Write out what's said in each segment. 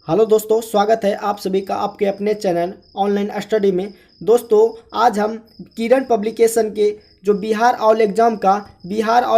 Hello दोस्तों, स्वागत है आप सभी का आपके अपने चैनल ऑनलाइन स्टडी में। दोस्तों, आज हम किरण पब्लिकेशन के जो बिहार ऑल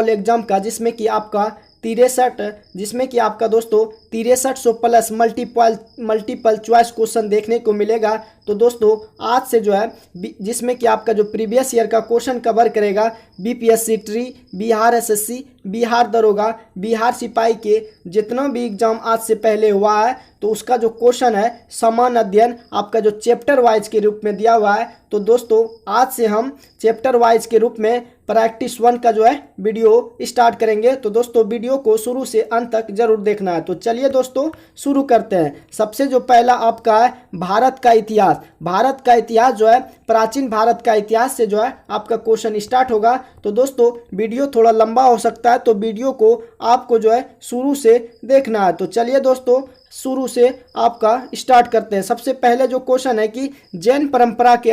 एग्ज़ाम का जिसमें कि आपका 6300 प्लस मल्टीपल चॉइस क्वेश्चन देखने को मिलेगा। तो दोस्तों, आज से जो है जिसमें कि आपका जो प्रीवियस ईयर का क्वेश्चन कवर करेगा BPSC tree, Bihar SSC, Bihar दरोगा, बिहार सिपाही के जितना भी एग्जाम आज से पहले हुआ है तो उसका जो क्वेश्चन है समान अध्ययन आपका जो चैप्टर वाइज के रूप में दिया हुआ है। तो दोस्तों, आज से हम चैप्टर वाइज के रूप में प्रैक्टिस 1 का जो है वीडियो स्टार्ट करेंगे। तो दोस्तों, वीडियो को शुरू से अंत तक जरूर देखना है। तो चलिए दोस्तों शुरू करते हैं। सबसे जो पहला आपका है भारत का इतिहास। भारत का इतिहास जो है प्राचीन भारत का इतिहास से जो है आपका क्वेश्चन स्टार्ट होगा। तो दोस्तों, वीडियो थोड़ा लंबा हो सकता है तो वीडियो को आपको जो है शुरू से देखना है। तो चलिए दोस्तों शुरू से आपका स्टार्ट करते हैं। सबसे पहले जो क्वेश्चन है कि जैन परंपरा के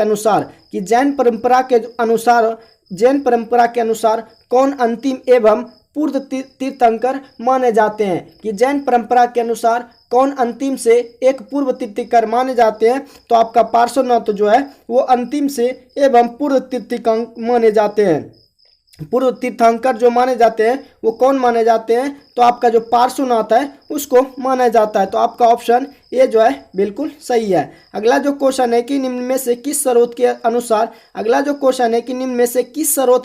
अनुसार कौन अंतिम एवं पूर्व तीर्थंकर माने जाते हैं। कि जैन परंपरा के अनुसार कौन अंतिम से एक पूर्व तीर्थंकर माने जाते हैं। तो आपका पार्श्वनाथ जो है वो अंतिम से एवं पूर्व तीर्थंकर माने जाते हैं। पूर्व तीर्थंकर जो माने जाते हैं वो कौन माने जाते हैं। तो आपका जो पार्श्वनाथ है उसको माना जाता है। तो आपका ऑप्शन ए जो है बिल्कुल सही है। अगला जो क्वेश्चन है कि निम्न में से किस स्रोत के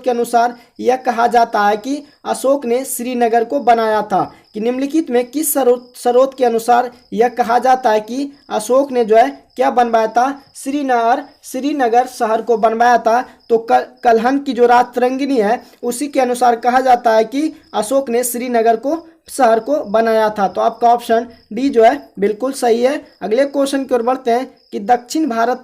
अनुसार यह कहा जाता है कि अशोक ने श्रीनगर को बनाया था। कि निम्नलिखित में किस स्रोत के अनुसार यह कहा जाता है कि अशोक ने जो है क्या बनवाया था, श्रीनगर शहर को बनवाया था। तो कलहन की जो राजतरंगिणी है उसी के अनुसार कहा जाता है कि अशोक ने श्रीनगर को शहर को बनाया था। तो आपका ऑप्शन डी जो है बिल्कुल सही है। अगले क्वेश्चन की ओर बढ़ते हैं कि दक्षिण भारत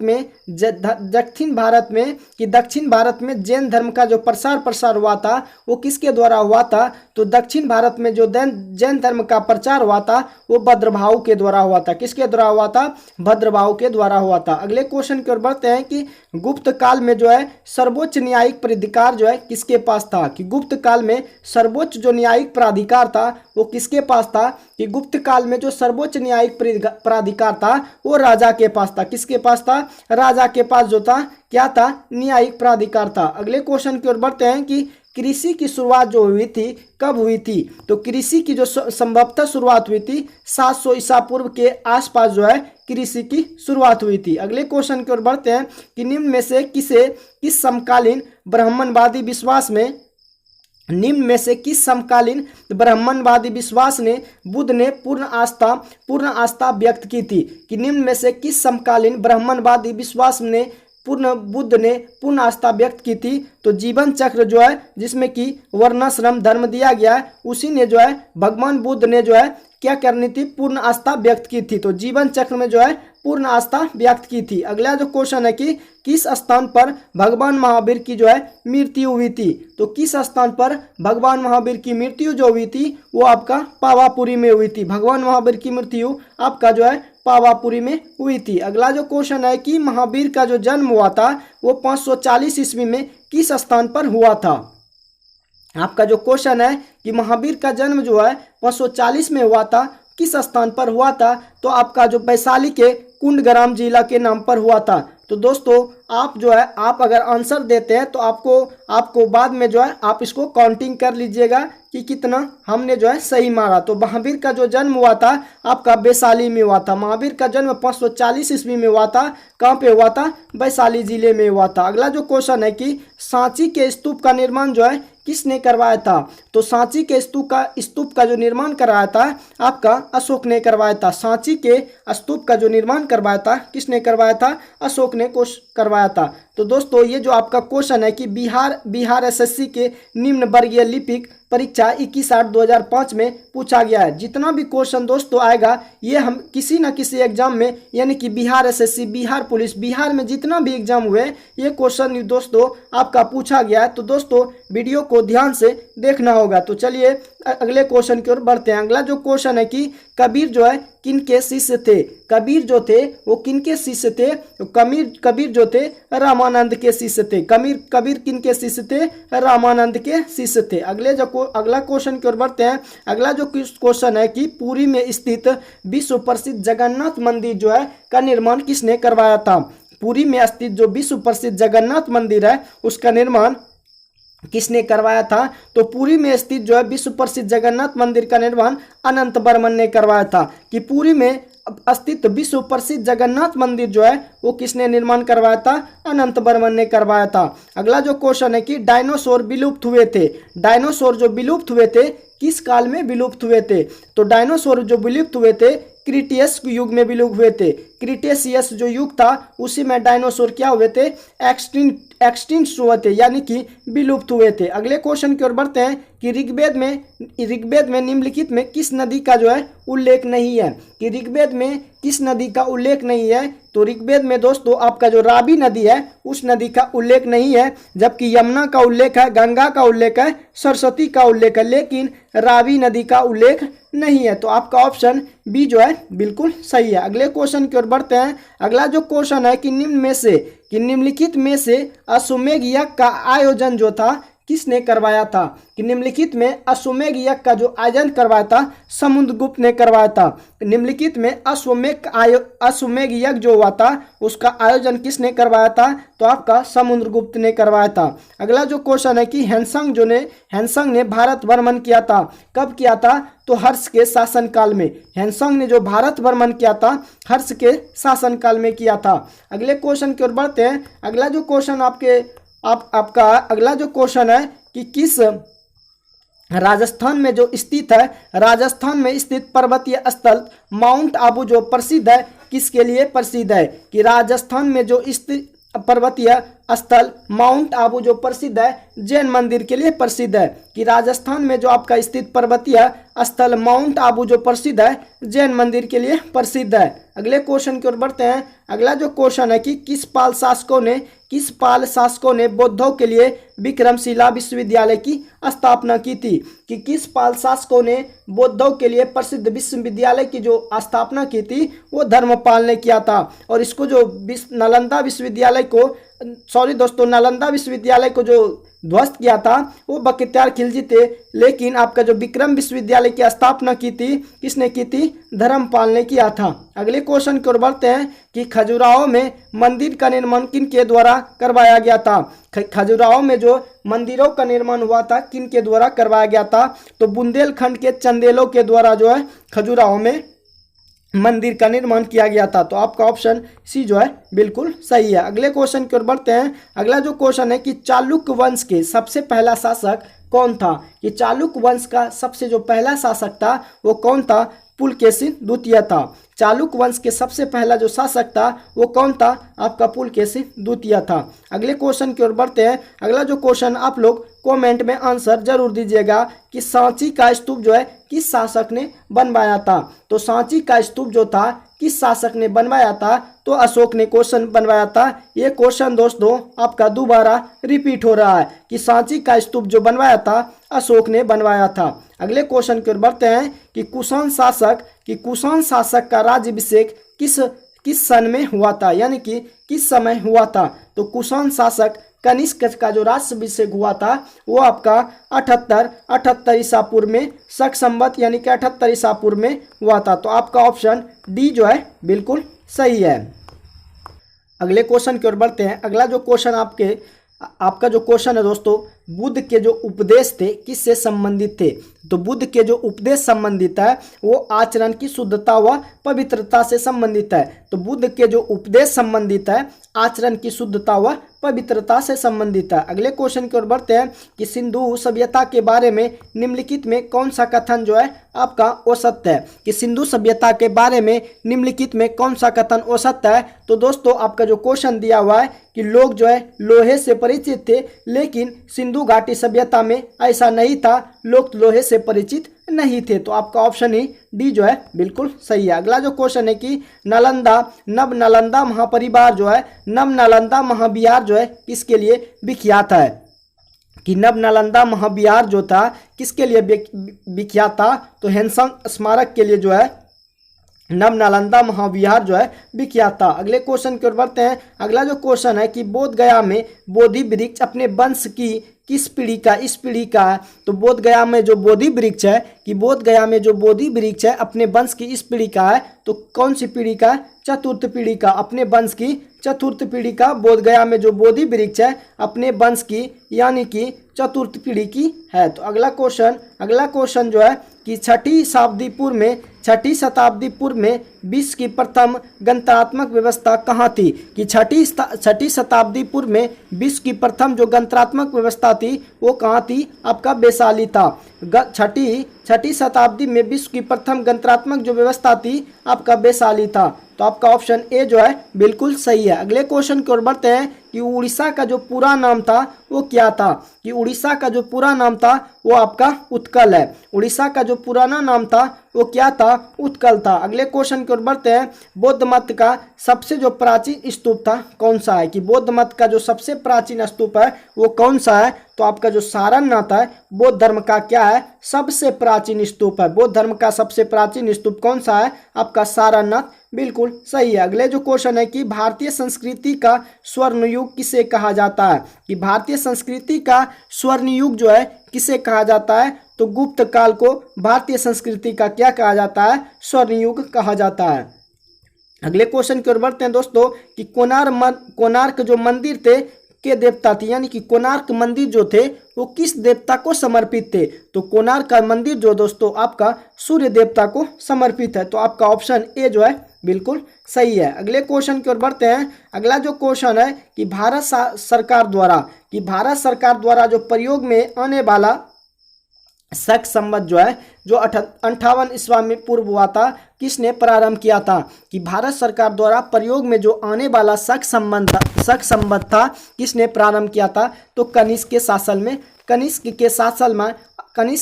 में जैन धर्म का जो प्रसार हुआ था वो किसके द्वारा हुआ था। तो दक्षिण भारत में जो जैन धर्म का प्रचार हुआ था वो भद्रभाऊ के द्वारा हुआ था। किसके द्वारा हुआ था? भद्रभाऊ के द्वारा हुआ था। अगले क्वेश्चन की ओर बढ़ते हैं कि गुप्त काल में जो है सर्वोच्च न्यायिक प्राधिकार जो है किसके पास था। कि गुप्त काल में सर्वोच्च जो न्यायिक प्राधिकार था वो किसके पास था। कि गुप्त काल में जो सर्वोच्च न्यायिक प्राधिकार था वो राजा के पास था। किसके पास था? राजा के पास जो था क्या था? न्यायिक प्राधिकार था। अगले क्वेश्चन की ओर बढ़ते हैं कि कृषि की शुरुआत जो हुई थी कब हुई थी। तो कृषि की जो संभवतः शुरुआत हुई थी 700 ईसा पूर्व के आसपास जो है कृषि की शुरुआत हुई थी। अगले क्वेश्चन की ओर बढ़ते हैं कि निम्न में से किस समकालीन ब्राह्मणवादी विश्वास ने बुद्ध ने पूर्ण आस्था व्यक्त की थी। कि निम्न में से किस समकालीन ब्राह्मणवादी विश्वास ने बुद्ध ने पूर्ण आस्था व्यक्त की थी। तो जीवन चक्र जो है जिसमें कि वर्णाश्रम धर्म दिया गया है उसी ने जो है भगवान बुद्ध ने जो है क्या करनी थी? पूर्ण आस्था व्यक्त की थी। तो जीवन चक्र में जो है पूर्ण आस्था व्यक्त की थी। अगला जो क्वेश्चन है कि किस स्थान पर भगवान महावीर की जो है मृत्यु हुई थी। तो किस स्थान पर भगवान महावीर की मृत्यु जो हुई थी वो आपका पावापुरी में हुई थी। भगवान महावीर की मृत्यु आपका जो है पावापुरी में हुई थी। अगला जो क्वेश्चन है कि महावीर का जो जन्म हुआ था वो 540 ईस्वी में किस स्थान पर हुआ था। आपका जो क्वेश्चन है कि महावीर का जन्म जो है 540 में हुआ था, किस स्थान पर हुआ था। तो आपका जो वैशाली के कुंडग्राम जिला के नाम पर हुआ था। तो दोस्तों, आप अगर आंसर देते हैं तो आपको बाद में जो है आप इसको काउंटिंग कर लीजिएगा कि कितना हमने जो है सही मारा। तो महावीर का जो जन्म हुआ था आपका वैशाली में हुआ था। महावीर का जन्म 540 ईस्वी में हुआ था। कहाँ पे हुआ था? वैशाली जिले में हुआ था। अगला जो क्वेश्चन है कि सांची के स्तूप का निर्माण जो है किसने करवाया था। तो सांची के स्तूप का जो निर्माण करवाया था आपका अशोक ने करवाया था। सांची के स्तूप का जो निर्माण करवाया था किसने करवाया था? अशोक ने करवाया था। तो दोस्तों, ये जो आपका क्वेश्चन है कि बिहार एसएससी के निम्न वर्गीय लिपिक परीक्षा 21/8/2005 में पूछा गया है। जितना भी क्वेश्चन दोस्तों आएगा ये हम किसी न किसी एग्जाम में यानी कि बिहार एसएससी, बिहार पुलिस, बिहार में जितना भी एग्जाम हुए ये क्वेश्चन दोस्तों आपका पूछा गया है। तो दोस्तों वीडियो को ध्यान से देखना होगा। तो चलिए अगले क्वेश्चन की ओर बढ़ते हैं। अगला जो क्वेश्चन है कि कबीर जो है किन के शिष्य थे। कबीर जो थे वो किन के शिष्य थे। तो कबीर जो थे रामानंद के शिष्य थे। कबीर किन के शिष्य थे, रामानंद के शिष्य थे। अगला क्वेश्चन की ओर बढ़ते हैं। अगला जो क्वेश्चन है कि पुरी में स्थित विश्व प्रसिद्ध जगन्नाथ मंदिर जो है का निर्माण किसने करवाया था। पुरी में स्थित जो विश्व प्रसिद्ध जगन्नाथ मंदिर है उसका निर्माण किसने करवाया था। तो पुरी में स्थित जो है विश्व प्रसिद्ध जगन्नाथ मंदिर का निर्माण अनंत बर्मन ने करवाया था। कि पुरी में स्थित विश्व प्रसिद्ध जगन्नाथ मंदिर जो है वो किसने निर्माण करवाया था, अनंत बर्मन ने करवाया था। अगला जो क्वेश्चन है कि डायनासोर विलुप्त हुए थे। डायनासोर जो विलुप्त हुए थे किस काल में विलुप्त हुए थे। तो डायनासोर जो विलुप्त हुए थे क्रिटेशियस युग में विलुप्त हुए थे। क्रिटेशियस जो युग था उसी में डायनासोर क्या हुए थे, एक्सटिंक्ट हुए थे, यानी कि विलुप्त हुए थे। अगले क्वेश्चन की ओर बढ़ते हैं कि ऋग्वेद में निम्नलिखित में किस नदी का जो है उल्लेख नहीं है। कि ऋग्वेद में किस नदी का उल्लेख नहीं है। तो ऋग्वेद में दोस्तों आपका जो रावी नदी है उस नदी का उल्लेख नहीं है, जबकि यमुना का उल्लेख है, गंगा का उल्लेख है, सरस्वती का उल्लेख है, लेकिन रावी नदी का उल्लेख नहीं है। तो आपका ऑप्शन बी जो है बिल्कुल सही है। अगले क्वेश्चन की ओर बढ़ते हैं। अगला जो क्वेश्चन है कि निम्नलिखित में से अश्वमेध यज्ञ का आयोजन जो था किसने करवाया था। कि निम्नलिखित में अश्वमेध यज्ञ का जो आयोजन करवाया था समुद्रगुप्त ने करवाया था। निम्नलिखित में अश्वमेध यज्ञ जो हुआ था उसका आयोजन किसने करवाया था। तो आपका समुद्रगुप्त ने करवाया था। अगला जो क्वेश्चन है कि हैंसंग ने भारत भ्रमण किया था, कब किया था। तो हर्ष के शासनकाल में। हैंसंग ने जो भारत भ्रमण किया था हर्ष के शासनकाल में किया था। अगले क्वेश्चन की ओर बढ़ते हैं। अगला जो क्वेश्चन आपका अगला जो क्वेश्चन है कि किस राजस्थान में जो स्थित है, राजस्थान में स्थित पर्वतीय स्थल माउंट आबू जो प्रसिद्ध है किसके लिए प्रसिद्ध है। कि राजस्थान में जो स्थित पर्वतीय स्थल माउंट आबू जो प्रसिद्ध है जैन मंदिर के लिए प्रसिद्ध है। कि राजस्थान में जो आपका स्थित पर्वतीय स्थल माउंट आबू जो प्रसिद्ध है जैन मंदिर के लिए प्रसिद्ध है। अगले क्वेश्चन की ओर बढ़ते हैं। अगला जो क्वेश्चन है कि किस पाल शासकों ने बौद्धों के लिए विक्रमशिला विश्वविद्यालय की स्थापना की थी। कि किस पाल शासकों ने बौद्धों के लिए प्रसिद्ध विश्वविद्यालय की जो स्थापना की थी वो धर्मपाल ने किया था। और इसको जो नालंदा विश्वविद्यालय को जो ध्वस्त किया था वो बख्तियार खिलजी थे, लेकिन आपका जो विक्रम विश्वविद्यालय की स्थापना की थी किसने की थी, धर्मपाल ने किया था। अगले क्वेश्चन की ओर बढ़ते हैं कि खजुराहो में मंदिर का निर्माण किन के द्वारा करवाया गया था। खजुराहो में जो मंदिरों का निर्माण हुआ था किन के द्वारा करवाया गया था। तो बुंदेलखंड के चंदेलों के द्वारा जो है खजुराहो में मंदिर का निर्माण किया गया था। तो आपका ऑप्शन सी जो है बिल्कुल सही है। अगले क्वेश्चन की ओर बढ़ते हैं। अगला जो क्वेश्चन है कि चालुक्य वंश के सबसे पहला शासक कौन था। कि चालुक्य वंश का सबसे जो पहला शासक था वो कौन था, पुलकेशिन द्वितीय था। चालुक्य वंश के सबसे पहला जो शासक था वो कौन था, आपका पुलकेशिन द्वितीय था। अगले क्वेश्चन की ओर बढ़ते हैं। अगला जो क्वेश्चन आप लोग कमेंट में आंसर जरूर दीजिएगा कि सांची का स्तूप जो है किस शासक ने बनवाया था। तो सांची का स्तूप जो था किस शासक ने बनवाया था, तो अशोक ने क्वेश्चन बनवाया था। ये क्वेश्चन दोस्तों आपका दोबारा रिपीट हो रहा है कि सांची का स्तूप जो बनवाया था अशोक ने बनवाया था। अगले क्वेश्चन की ओर बढ़ते हैं कि कुषाण शासक का राज्याभिषेक किस सन में हुआ था, यानी कि किस समय हुआ था। तो कुषाण शासक कनिष्क का जो राज्याभिषेक हुआ था वो आपका 78 ईसा पूर्व में शक संवत यानी कि 78 ईसा पूर्व में हुआ था। तो आपका ऑप्शन डी जो है बिल्कुल सही है। अगले क्वेश्चन की ओर बढ़ते हैं। अगला जो क्वेश्चन आपका जो क्वेश्चन है दोस्तों, बुद्ध के जो उपदेश थे किससे संबंधित थे। तो बुद्ध के जो उपदेश संबंधित है वो आचरण की शुद्धता व पवित्रता से संबंधित है। तो बुद्ध के जो उपदेश संबंधित है आचरण की शुद्धता व पवित्रता से संबंधित है। अगले क्वेश्चन की ओर बढ़ते हैं कि सिंधु सभ्यता के बारे में निम्नलिखित में कौन सा कथन जो है आपका असत्य है। कि सिंधु सभ्यता के बारे में निम्नलिखित में कौन सा कथन असत्य है। तो दोस्तों आपका जो क्वेश्चन दिया हुआ है कि लोग जो है लोहे से परिचित थे, लेकिन सिंधु घाटी सभ्यता में ऐसा नहीं था, लोग लोहे से परिचित नहीं थे। तो आपका ऑप्शन ही डी जो है बिल्कुल सही है। अगला जो क्वेश्चन है कि नव नालंदा महापरिवार जो है नव नालंदा महाविहार जो है किसके लिए विख्यात है। कि नव नालंदा महाविहार जो था किसके लिए विख्यात था, तो ह्वेनसांग स्मारक के लिए जो है नव नालंदा महाविहार जो है विख्यात था। अगले क्वेश्चन की ओर बढ़ते हैं। अगला जो क्वेश्चन है कि बोध गया में बोधि वृक्ष अपने वंश की किस पीढ़ी का, इस पीढ़ी का है। तो बोध गया में जो बोधि वृक्ष है कि बोध गया में जो बोधि वृक्ष है अपने वंश की इस पीढ़ी का है, तो कौन सी पीढ़ी का, चतुर्थ पीढ़ी का, अपने वंश की चतुर्थ पीढ़ी का बोध गया में जो बोधि वृक्ष है अपने वंश की यानी कि चतुर्थ पीढ़ी की है। तो अगला क्वेश्चन जो है कि छठी शताब्दी पूर्व में विश्व की प्रथम गणतंत्रात्मक व्यवस्था कहाँ थी, कि छठी शताब्दी पूर्व में विश्व की प्रथम जो गणतंत्रात्मक व्यवस्था थी वो कहाँ थी, आपका वैशाली था। छठी शताब्दी में विश्व की प्रथम गणतंत्रात्मक जो व्यवस्था थी आपका वैशाली था। तो आपका ऑप्शन ए जो है बिल्कुल सही है। अगले क्वेश्चन की ओर बढ़ते हैं कि उड़ीसा का जो पूरा नाम था वो क्या था, कि उड़ीसा का जो पूरा नाम था वो आपका उत्कल है। उड़ीसा का जो पुराना नाम था वो क्या था, उत्कल था। अगले क्वेश्चन की ओर बढ़ते हैं। बौद्ध मत का सबसे जो प्राचीन स्तूप था कौन सा है, कि बौद्ध मत का जो सबसे प्राचीन स्तूप है वो कौन सा है, तो आपका जो सारनाथ है बौद्ध धर्म का क्या है, सबसे प्राचीन स्तूप है। बौद्ध धर्म का सबसे प्राचीन स्तूप कौन सा है, आपका सारनाथ, बिल्कुल सही है। अगले जो क्वेश्चन है कि भारतीय संस्कृति का स्वर्ण युग किसे कहा जाता है, कि भारतीय संस्कृति का स्वर्ण युग जो है किसे कहा जाता है, तो गुप्त काल को भारतीय संस्कृति का क्या कहा जाता है, स्वर्ण युग कहा जाता है। अगले क्वेश्चन की ओर बढ़ते हैं दोस्तों कि कोणार्क जो मंदिर थे के देवता थे, यानी कि कोणार्क मंदिर जो थे वो किस देवता को समर्पित थे, तो कोणार्क का मंदिर जो दोस्तों आपका सूर्य देवता को समर्पित है। तो आपका ऑप्शन ए जो है बिल्कुल सही है। अगले क्वेश्चन की ओर बढ़ते हैं। अगला जो क्वेश्चन है कि भारत सरकार द्वारा जो प्रयोग में आने वाला शक संबंध जो है जो 58 ईस्वी में पूर्व हुआ था किसने प्रारंभ किया था, कि भारत सरकार द्वारा प्रयोग में जो आने वाला शक संबंध था किसने प्रारंभ किया था, तो कनिष्क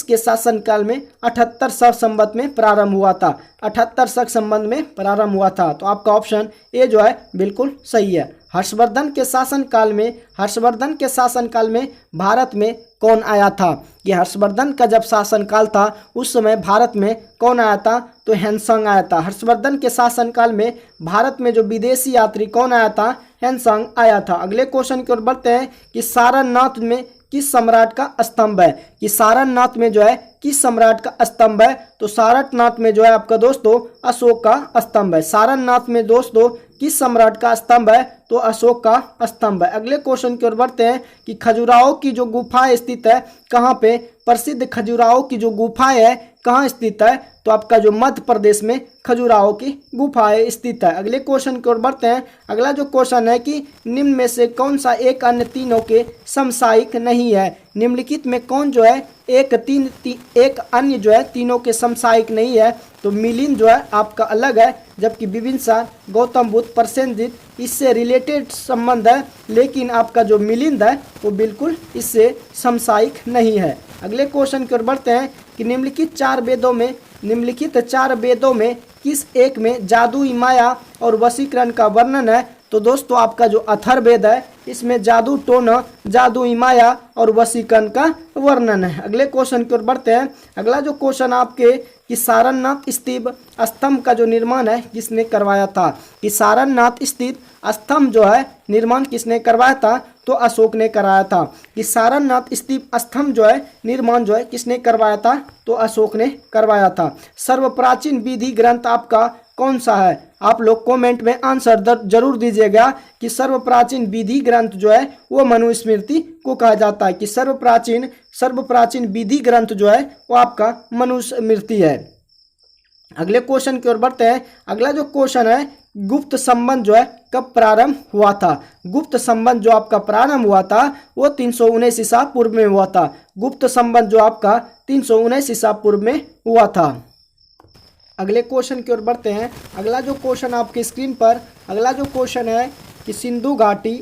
के शासनकाल में 78 शक संबंध में प्रारंभ हुआ था। 78 शक संबंध में प्रारंभ हुआ था। तो आपका ऑप्शन ए जो है बिल्कुल सही है। हर्षवर्धन के शासनकाल में भारत में कौन आया था, कि हर्षवर्धन का जब शासनकाल था उस समय भारत में कौन आया था, तो ह्वेनसांग आया था। हर्षवर्धन के शासनकाल में भारत में जो विदेशी यात्री कौन आया था, ह्वेनसांग आया था। अगले क्वेश्चन की ओर बढ़ते हैं कि सारनाथ में किस सम्राट का स्तंभ है, कि सारनाथ में जो है किस सम्राट का स्तंभ है, तो सारनाथ में जो है आपका दोस्तों अशोक का स्तंभ है। सारनाथ में दोस्तों किस सम्राट का स्तंभ है, तो अशोक का स्तंभ है। अगले क्वेश्चन की ओर बढ़ते हैं कि खजुराहो की जो गुफाएं स्थित है कहाँ पे, प्रसिद्ध खजुराहो की जो गुफाएं है कहाँ स्थित है, तो आपका जो मध्य प्रदेश में खजुराहो की गुफाएं स्थित है। अगले क्वेश्चन की ओर बढ़ते हैं। अगला जो क्वेश्चन है कि निम्न में से कौन सा एक अन्य तीनों के समसामयिक नहीं है, निम्नलिखित में कौन जो है एक अन्य जो है तीनों के समसामयिक नहीं है, तो मिलिंद जो है आपका अलग है, जबकि बिम्बिसार, गौतम बुद्ध, प्रसेनजित इससे रिलेटेड संबंध है, लेकिन आपका जो मिलिंद है वो बिल्कुल इससे समसामयिक नहीं है। अगले क्वेश्चन की ओर बढ़ते हैं कि निम्नलिखित चार वेदों में किस एक में जादुई माया और वशीकरण का वर्णन है, तो दोस्तों आपका जो अथर्ववेद है इसमें जादू टोना, जादुई माया और वशीकरण का वर्णन है। अगले क्वेश्चन की ओर बढ़ते हैं। अगला जो क्वेश्चन आपके कि सारनाथ स्थित स्तंभ का जो निर्माण है किसने करवाया था, कि सारनाथ स्थित स्तंभ जो है निर्माण किसने करवाया था, तो अशोक ने कराया था। कि सारनाथ स्थित स्तंभ जो है निर्माण जो है किसने करवाया था, तो अशोक ने करवाया था। सर्वप्राचीन विधि ग्रंथ आपका कौन सा है, आप लोग कमेंट में आंसर जरूर दीजिएगा कि सर्वप्राचीन विधि ग्रंथ जो है वो मनुस्मृति को कहा जाता है, कि सर्वप्राचीन विधि ग्रंथ जो है वो आपका मनुस्मृति है। अगले क्वेश्चन की ओर बढ़ते हैं। अगला जो क्वेश्चन है गुप्त संबंध जो है कब प्रारंभ हुआ था, गुप्त संबंध जो आपका प्रारंभ हुआ था वो 319 ईसा पूर्व में हुआ था। गुप्त संबंध जो आपका 319 ईसा पूर्व में हुआ था। अगले क्वेश्चन की ओर बढ़ते हैं। अगला जो क्वेश्चन आपके स्क्रीन पर, अगला जो क्वेश्चन है कि सिंधु घाटी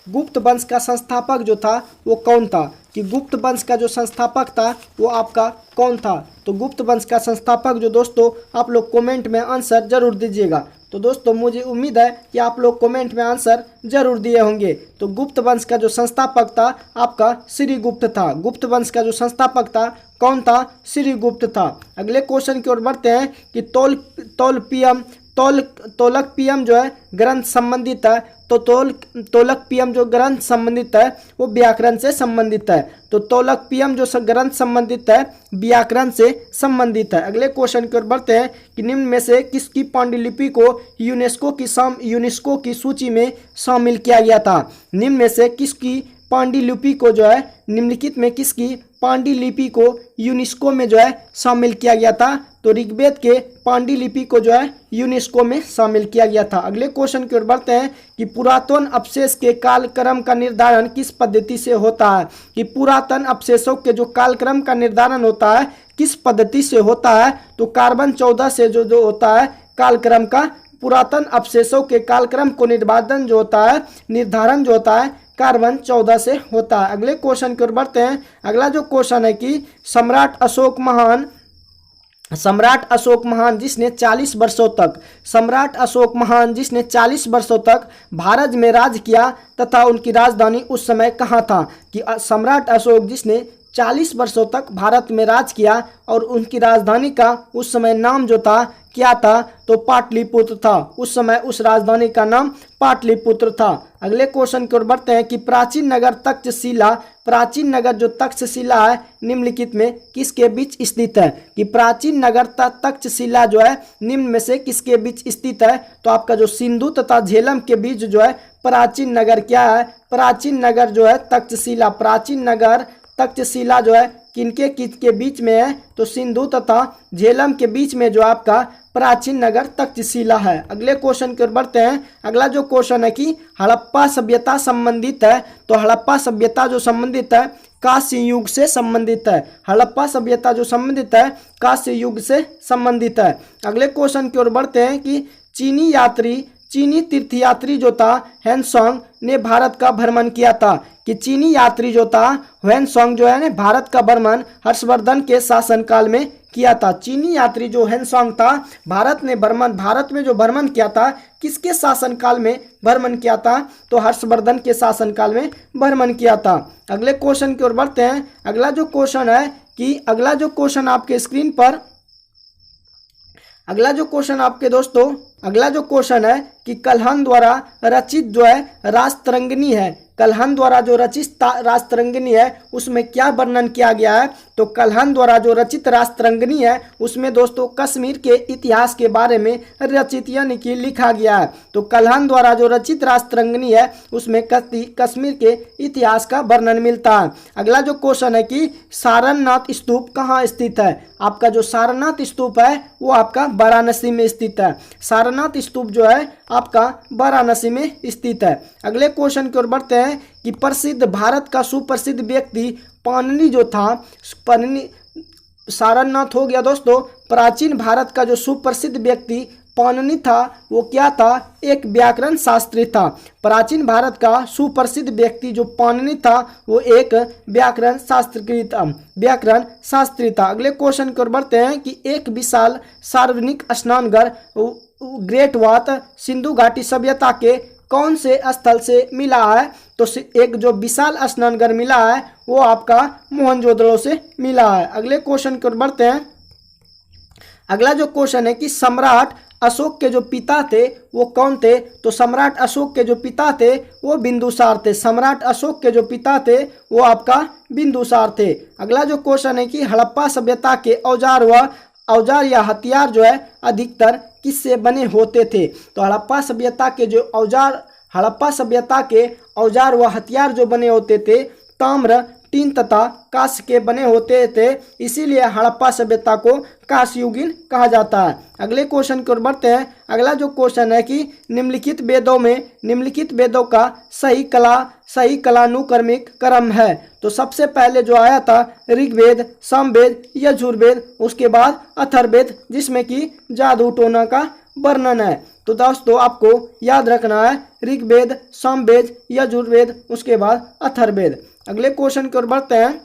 गुप्त वंश का संस्थापक जो था वो कौन था, कि गुप्त वंश का जो संस्थापक था वो आपका कौन था, तो गुप्त वंश का संस्थापक जो दोस्तों आप लोग कमेंट में आंसर जरूर दीजिएगा। तो दोस्तों मुझे उम्मीद है कि आप लोग कमेंट में आंसर जरूर दिए होंगे। तो गुप्त वंश का जो संस्थापक था आपका श्रीगुप्त था। गुप्त वंश का जो संस्थापक था कौन था? श्रीगुप्त था। अगले क्वेश्चन की ओर बढ़ते हैं कि तोलकपियम जो है ग्रंथ संबंधित है। तो तोलकपियम जो ग्रंथ संबंधित है वो व्याकरण से संबंधित है। तो तोलकपियम जो ग्रंथ संबंधित है व्याकरण से संबंधित है। अगले क्वेश्चन की ओर बढ़ते हैं कि निम्न में से किसकी पांडुलिपि को यूनेस्को की सूची में शामिल किया गया था? निम्न में से किसकी पांडुलिपि को जो है निम्नलिखित में किसकी पांडुलिपि को यूनेस्को में जो है शामिल किया गया था? तो ऋग्वेद के पांडुलिपि को जो है यूनेस्को में शामिल किया गया था। अगले क्वेश्चन की ओर बढ़ते हैं कि पुरातन अवशेष के कालक्रम का निर्धारण किस पद्धति से होता है? कि पुरातन अवशेषों के जो कालक्रम का निर्धारण होता है किस पद्धति से होता है? तो कार्बन 14 से जो होता है कालक्रम का, पुरातन अवशेषों के कालक्रम को निर्धारण जो होता है कार्बन 14 से होता है। अगले क्वेश्चन की ओर बढ़ते हैं। अगला जो क्वेश्चन है कि सम्राट अशोक महान जिसने 40 वर्षों तक भारत में राज किया तथा उनकी राजधानी उस समय कहाँ था? कि सम्राट अशोक जिसने 40 वर्षों तक भारत में राज किया और उनकी राजधानी का उस समय नाम जो था क्या था? तो पाटलिपुत्र था। उस समय उस राजधानी का नाम पाटलिपुत्र था। अगले क्वेश्चन की ओर बढ़ते हैं कि प्राचीन नगर जो तक्षशिला है निम्नलिखित में किसके बीच स्थित है? कि प्राचीन नगर तक्षशिला जो है निम्न में से किसके बीच स्थित है? तो आपका जो सिंधु तथा झेलम के बीच जो है प्राचीन नगर क्या है? प्राचीन नगर जो है तक्षशिला। प्राचीन नगर तक्षशिला जो है किनके बीच में है? तो सिंधु तथा झेलम के बीच में जो आपका प्राचीन नगर तक्षशिला है। अगले क्वेश्चन की ओर बढ़ते हैं। अगला जो क्वेश्चन है कि हड़प्पा सभ्यता संबंधित है। तो हड़प्पा सभ्यता जो संबंधित है कांस्य युग से संबंधित है। हड़प्पा सभ्यता जो संबंधित है कांस्य युग से संबंधित है। अगले क्वेश्चन की ओर बढ़ते हैं कि चीनी तीर्थयात्री जो था ह्वेनसांग ने भारत का भ्रमण किया था। कि चीनी यात्री जो था ह्वेनसांग जो है भारत का भ्रमण हर्षवर्धन के शासनकाल में किया था। चीनी यात्री जो ह्वेनसांग था भारत में जो भ्रमण किया था किसके शासनकाल में भ्रमण किया था? तो हर्षवर्धन के शासनकाल में भ्रमण किया था। अगले क्वेश्चन की ओर बढ़ते हैं। अगला जो क्वेश्चन आपके स्क्रीन पर अगला जो क्वेश्चन है कि कल्हन द्वारा रचित जो है राजतरंगिणी है। कल्हन द्वारा जो रचित राजतरंगिणी है उसमें क्या वर्णन किया गया है? तो कल्हन द्वारा जो रचित राजतरंगिणी है उसमें दोस्तों कश्मीर के इतिहास के बारे में रचित यानी कि लिखा गया है। तो कल्हन द्वारा जो रचित राजतरंगिणी है उसमें कश्मीर के इतिहास का वर्णन मिलता है। अगला जो क्वेश्चन है कि सारनाथ स्तूप कहाँ स्थित है? आपका जो सारनाथ स्तूप है वो आपका वाराणसी में स्थित है। सारनाथ स्तूप जो है आपका वाराणसी में स्थित है। अगले क्वेश्चन की ओर बढ़ते हैं कि भारत का सुप्रसिद्ध व्यक्ति पाणिनि जो था सारनाथ हो गया दोस्तों। प्राचीन भारत का जो सुप्रसिद्ध व्यक्ति पाणिनि था वो क्या था? एक व्याकरण शास्त्री था। प्राचीन भारत का सुप्रसिद्ध व्यक्ति जो पाणिनि था वो एक व्याकरण शास्त्री था। अगले क्वेश्चन की ओर बढ़ते हैं कि एक विशाल सार्वजनिक स्नानघर ग्रेट वात सिंधु घाटी सभ्यता के कौन से स्थल से मिला है? तो एक जो विशाल स्नानघर मिला है वो आपका मोहनजोदड़ो से मिला है। अगले क्वेश्चन की ओर बढ़ते हैं। अगला जो क्वेश्चन है कि सम्राट अशोक के जो पिता थे वो कौन थे? तो सम्राट अशोक के जो पिता थे वो बिंदुसार थे। सम्राट अशोक के जो पिता थे वो आपका बिंदुसार थे। अगला जो क्वेश्चन है कि हड़प्पा सभ्यता के औजार या हथियार जो है अधिकतर किससे बने होते थे? तो हड़प्पा सभ्यता के औजार व हथियार जो बने होते थे ताम्र, टीन तथा कांस्य के बने होते थे, इसीलिए हड़प्पा सभ्यता को कांस्ययुगीन कहा जाता है। अगले क्वेश्चन की ओर बढ़ते हैं। अगला जो क्वेश्चन है कि निम्नलिखित वेदों का सही कलानुक्रमिक क्रम है। तो सबसे पहले जो आया था ऋग्वेद, सामवेद, यजुर्वेद, उसके बाद अथर्ववेद जिसमें कि जादू टोना का वर्णन है। तो दोस्तों आपको याद रखना है ऋग्वेद, सामवेद, यजुर्वेद, उसके बाद अथर्ववेद। अगले क्वेश्चन की ओर बढ़ते हैं।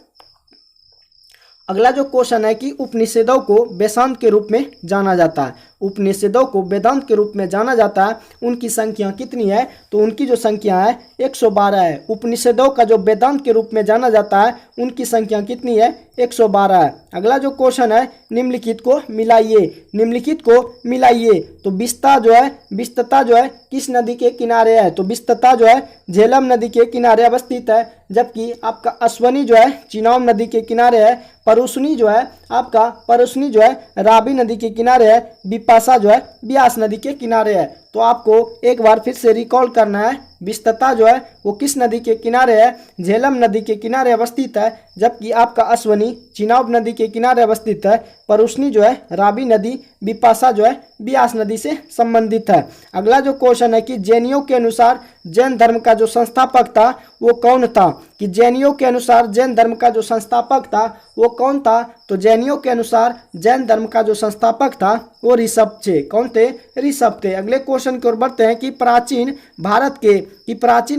अगला जो क्वेश्चन है कि उपनिषदों को वेदांत के रूप में जाना जाता है। उपनिषदों को वेदांत के रूप में जाना जाता है उनकी संख्या कितनी है? तो उनकी जो संख्या है 112 है। उपनिषदों का जो वेदांत के रूप में जाना जाता है उनकी संख्या कितनी है? 112 है। अगला जो क्वेश्चन है, निम्नलिखित को मिलाइए। निम्नलिखित को मिलाइए। तो विस्तता जो है किस नदी के किनारे है? तो विस्तता जो है झेलम नदी के किनारे अवस्थित है, जबकि आपका अश्वनी जो है चिनाब नदी के किनारे है। परुष्णी जो है रावी नदी के किनारे है। बिपाशा जो है ब्यास नदी के किनारे है। तो आपको एक बार फिर से रिकॉल करना है, विस्तता जो है वो किस नदी के किनारे है? झेलम नदी के किनारे अवस्थित है, जबकि आपका अश्वनी चिनाब नदी के किनारे अवस्थित है। परुष्णी जो है रावी नदी, बिपाशा जो है ब्यास नदी से संबंधित है। अगला जो क्वेश्चन है कि जैनियों के अनुसार जैन धर्म का जो संस्थापक था वो कौन था? कि जैनियों के अनुसार जैन धर्म का जो संस्थापक था वो कौन था? तो जैनियों के अनुसार जैन धर्म का जो संस्थापक था वो ऋषभ थे। कौन थे? ऋषभ थे। अगले क्वेश्चन की ओर बढ़ते हैं कि प्राचीन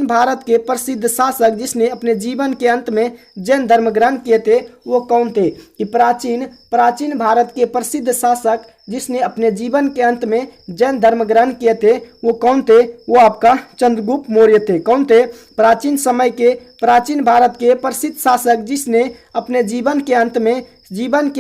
भारत के प्रसिद्ध शासक जिसने अपने जीवन के अंत में जैन धर्म ग्रहण किए थे वो कौन थे? कि प्राचीन भारत के प्रसिद्ध शासक जिसने अपने जीवन के अंत में जैन धर्म ग्रहण किए थे वो कौन थे? वो आपका चंद्रगुप्त मौर्य थे। कौन थे? प्राचीन भारत के प्रसिद्ध शासक जिसने अपने जीवन के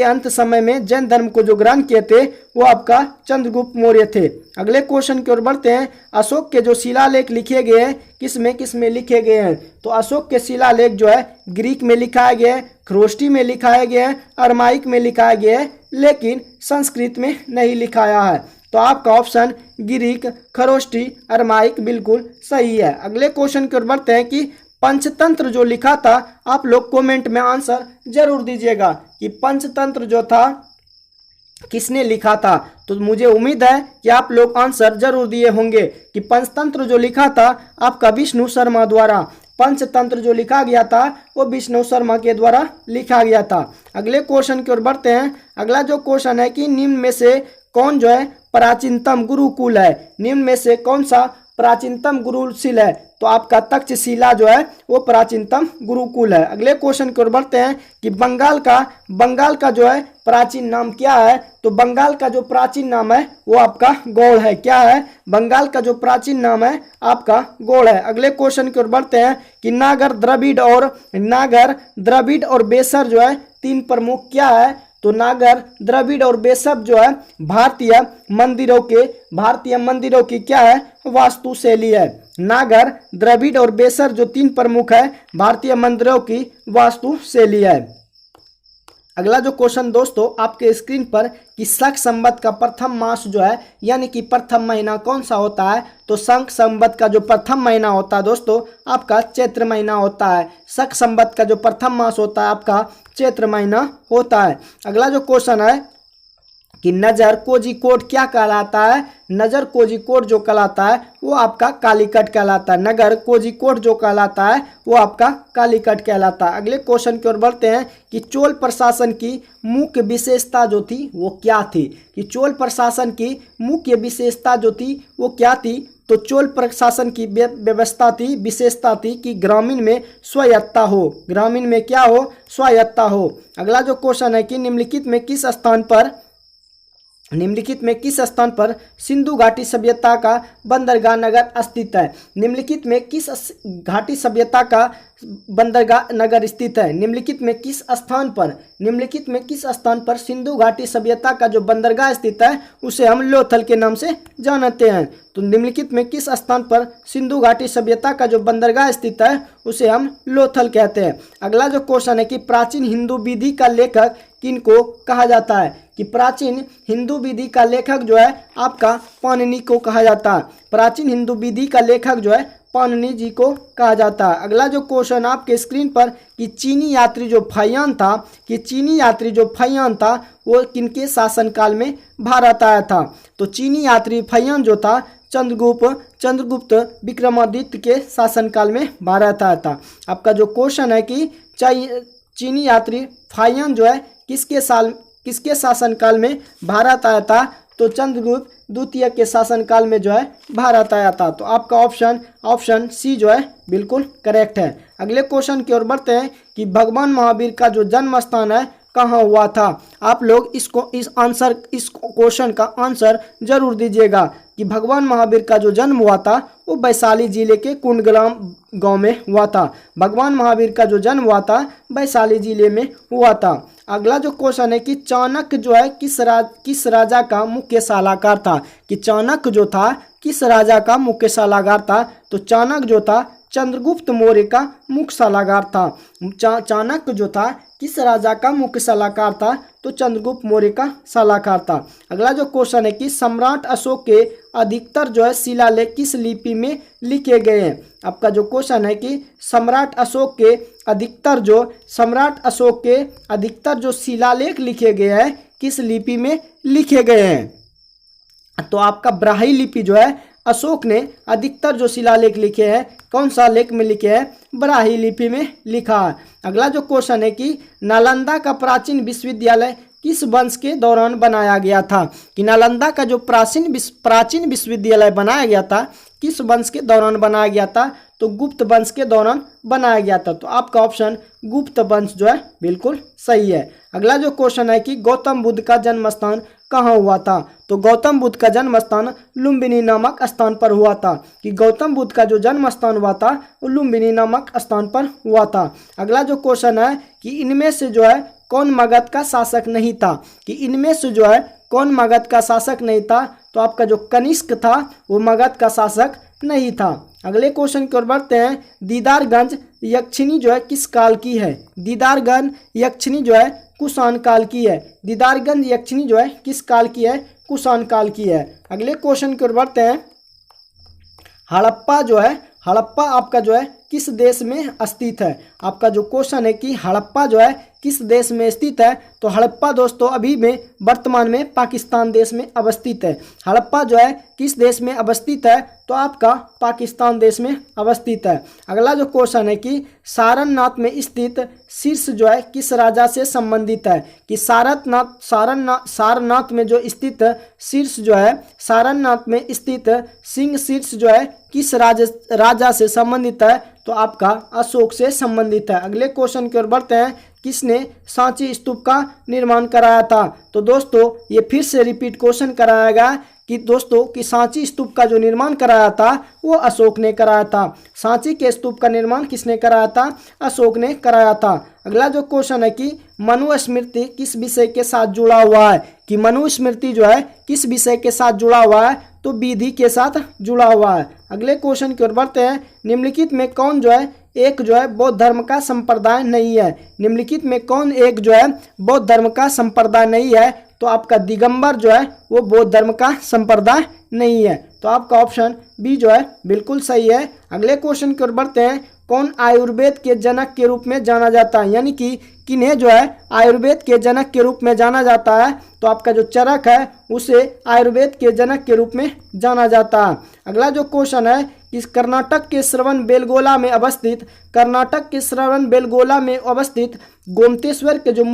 अंत समय में जैन धर्म को जो ग्रहण किए थे वो आपका चंद्रगुप्त मौर्य थे। अगले क्वेश्चन की ओर बढ़ते हैं। अशोक के जो शिलालेख लिखे गए हैं किस में लिखे गए हैं? तो अशोक के शिलालेख जो है ग्रीक में लिखाया गया है, खरोष्टी में लिखाया गया है, अरमाइक में लिखाया गया है, लेकिन संस्कृत में नहीं लिखाया है। तो आपका ऑप्शन ग्रीक, खरोष्टी, अरमाइक बिल्कुल सही है। अगले क्वेश्चन की ओर बढ़ते हैं कि पंचतंत्र जो लिखा था, आप लोग कमेंट में आंसर जरूर दीजिएगा कि पंचतंत्र जो था किसने लिखा था। तो मुझे उम्मीद है कि आप लोग आंसर जरूर दिए होंगे कि पंचतंत्र जो लिखा था आपका विष्णु शर्मा द्वारा। पंचतंत्र जो लिखा गया था वो विष्णु शर्मा के द्वारा लिखा गया था। अगले क्वेश्चन की ओर बढ़ते हैं। अगला जो क्वेश्चन है कि निम्न में से कौन जो है प्राचीनतम गुरुकुल है? निम्न में से कौन सा प्राचीनतम गुरुकुल है? तो आपका तक्षशिला जो है वो प्राचीनतम गुरुकुल है। अगले क्वेश्चन की ओर बढ़ते हैं कि बंगाल का जो है प्राचीन नाम क्या है? तो बंगाल का जो प्राचीन नाम है वो आपका गौड़ है। क्या है? बंगाल का जो प्राचीन नाम है आपका गौड़ है। अगले क्वेश्चन की ओर बढ़ते हैं कि नागर, द्रविड़ और बेसर जो है तीन प्रमुख क्या है? तो नागर, द्रविड़ और बेसब जो है भारतीय मंदिरों की क्या है? वास्तुशैली है। नागर, द्रविड़ और बेसर जो तीन प्रमुख है भारतीय मंदिरों की वास्तुशैली है। अगला जो क्वेश्चन दोस्तों आपके स्क्रीन पर कि शक संवत का प्रथम मास जो है यानी कि प्रथम महीना कौन सा होता है? तो शक संवत का जो प्रथम महीना होता है दोस्तों आपका चैत्र महीना होता है। शक संवत का जो प्रथम मास होता है आपका चैत्र महीना होता है। अगला जो क्वेश्चन है कि नजर कोझिकोड क्या कहलाता है? नजर कोझिकोड जो कहलाता है वो आपका कालीकट कहलाता है। नगर कोझिकोड जो कहलाता है वो आपका कालीकट कहलाता है। अगले क्वेश्चन की ओर बढ़ते हैं कि चोल प्रशासन की मुख्य विशेषता जो थी वो क्या थी? कि चोल प्रशासन की मुख्य विशेषता जो थी वो क्या थी? तो चोल प्रशासन की विशेषता थी कि ग्रामीण में स्वायत्तता हो। ग्रामीण में क्या हो? स्वायत्तता हो। अगला जो क्वेश्चन है कि निम्नलिखित में किस स्थान पर सिंधु घाटी सभ्यता का बंदरगाह नगर स्थित है? निम्नलिखित में किस घाटी सभ्यता का बंदरगाह नगर स्थित है? निम्नलिखित में किस स्थान पर सिंधु घाटी सभ्यता का जो बंदरगाह स्थित है उसे हम लोथल के नाम से जानते हैं। तो निम्नलिखित में किस स्थान पर सिंधु घाटी सभ्यता का जो बंदरगाह स्थित है उसे हम लोथल कहते हैं। अगला जो क्वेश्चन है कि प्राचीन हिंदू विधि का लेखक किनको कहा जाता है? कि प्राचीन हिंदू विधि का लेखक जो है आपका पाणिनि को कहा जाता है। प्राचीन हिंदू विधि का लेखक जो है पाणिनि जी को कहा जाता है। अगला जो क्वेश्चन आपके स्क्रीन पर कि चीनी यात्री जो फैयान था वो किनके शासनकाल में भारत आया था? तो चीनी यात्री फैयान जो था चंद्रगुप्त विक्रमादित्य के शासनकाल में भारत आया था। आपका जो क्वेश्चन है कि चीनी यात्री फैयान जो है किसके शासनकाल में भारत आया था? तो चंद्रगुप्त द्वितीय के शासनकाल में जो है भारत आया था। तो आपका ऑप्शन सी जो है बिल्कुल करेक्ट है। अगले क्वेश्चन की ओर बढ़ते हैं कि भगवान महावीर का जो जन्म स्थान है कहाँ हुआ था। आप लोग इस क्वेश्चन का आंसर जरूर दीजिएगा कि भगवान महावीर का जो जन्म हुआ था वो वैशाली जिले के कुंडग्राम गांव में हुआ था। भगवान महावीर का जो जन्म हुआ था वैशाली जिले में हुआ था। अगला जो क्वेश्चन है कि चाणक्य जो है किस राजा का मुख्य सलाहकार था। कि चाणक्य जो था किस राजा का मुख्य सलाहकार था। तो चाणक्य जो था चंद्रगुप्त मौर्य का मुख्य सलाहकार था। चाणक्य जो था किस राजा का मुख्य सलाहकार था। तो चंद्रगुप्त मौर्य का सलाहकार था। अगला जो क्वेश्चन है कि सम्राट अशोक के अधिकतर जो है शिलालेख किस लिपि में लिखे गए हैं। आपका जो क्वेश्चन है कि सम्राट अशोक के अधिकतर जो शिलालेख लिखे गए हैं किस लिपि में लिखे गए हैं। तो आपका ब्राह्मी लिपि जो है अशोक ने अधिकतर जो शिलालेख लिखे हैं कौन सा लेख में लिखे हैं, ब्राह्मी लिपि में लिखा है। अगला जो क्वेश्चन है कि नालंदा का प्राचीन विश्वविद्यालय किस वंश के दौरान बनाया गया था। कि नालंदा का जो प्राचीन विश्वविद्यालय बनाया गया था किस वंश के दौरान बनाया गया था। तो गुप्त वंश के दौरान बनाया गया था। तो आपका ऑप्शन गुप्त वंश जो है बिल्कुल सही है। अगला जो क्वेश्चन है कि गौतम बुद्ध का जन्म स्थान कहाँ हुआ था। तो गौतम बुद्ध का जन्म स्थान लुम्बिनी नामक स्थान पर हुआ था। कि गौतम बुद्ध का जो जन्म स्थान हुआ था वो लुम्बिनी नामक स्थान पर हुआ था। अगला जो क्वेश्चन है कि इनमें से जो है कौन मगध का शासक नहीं था। कि इनमें से जो है कौन मगध का शासक नहीं था। तो आपका जो कनिष्क था वो मगध का शासक नहीं था। अगले क्वेश्चन की ओर बढ़ते हैं। दीदारगंज यक्षिणी जो है किस काल की है। दीदारगंज यक्षिणी जो है कुषाण काल की है। दीदारगंज यक्षिणी जो है किस काल की है, कुषाण काल की है। अगले क्वेश्चन की ओर बढ़ते हैं। हड़प्पा आपका जो है किस देश में स्थित है। आपका जो क्वेश्चन है कि हड़प्पा जो है किस देश में स्थित है। तो हड़प्पा दोस्तों अभी में वर्तमान में पाकिस्तान देश में अवस्थित है। हड़प्पा जो है किस देश में अवस्थित है। तो आपका पाकिस्तान देश में अवस्थित है। अगला जो क्वेश्चन है कि सारनाथ में स्थित शीर्ष जो है किस राजा से संबंधित है। कि सारनाथ में जो स्थित शीर्ष जो है, सारनाथ में स्थित सिंह शीर्ष जो है किस राजा से संबंधित है। तो आपका अशोक से संबंधित है। अगले क्वेश्चन की ओर बढ़ते हैं। किसने सांची स्तूप का निर्माण कराया था। तो दोस्तों ये फिर से रिपीट क्वेश्चन कराया गया कि दोस्तों कि सांची स्तूप का जो निर्माण कराया था वो अशोक ने कराया था। सांची के स्तूप का निर्माण किसने कराया था, अशोक ने कराया था। अगला जो क्वेश्चन है कि मनुस्मृति किस विषय के साथ जुड़ा हुआ है। कि मनुस्मृति जो है किस विषय के साथ जुड़ा हुआ है। तो विधि के साथ जुड़ा हुआ है। अगले क्वेश्चन की ओर बढ़ते हैं। निम्नलिखित में कौन जो है एक जो है बौद्ध धर्म का संप्रदाय नहीं है। निम्नलिखित में कौन एक जो है बौद्ध धर्म का संप्रदाय नहीं है। तो आपका दिगंबर जो है वो बौद्ध धर्म का संप्रदाय नहीं है। तो आपका ऑप्शन बी जो है बिल्कुल सही है। अगले क्वेश्चन की ओर बढ़ते हैं। कौन आयुर्वेद के जनक के रूप में जाना जाता है। यानी कि किन्हें जो है आयुर्वेद के जनक के रूप में जाना जाता है। तो आपका जो चरक है उसे आयुर्वेद के जनक के रूप में जाना जाता है। अगला जो क्वेश्चन है कि कर्नाटक के श्रवणबेलगोला में अवस्थित गोमतेश्वर के जो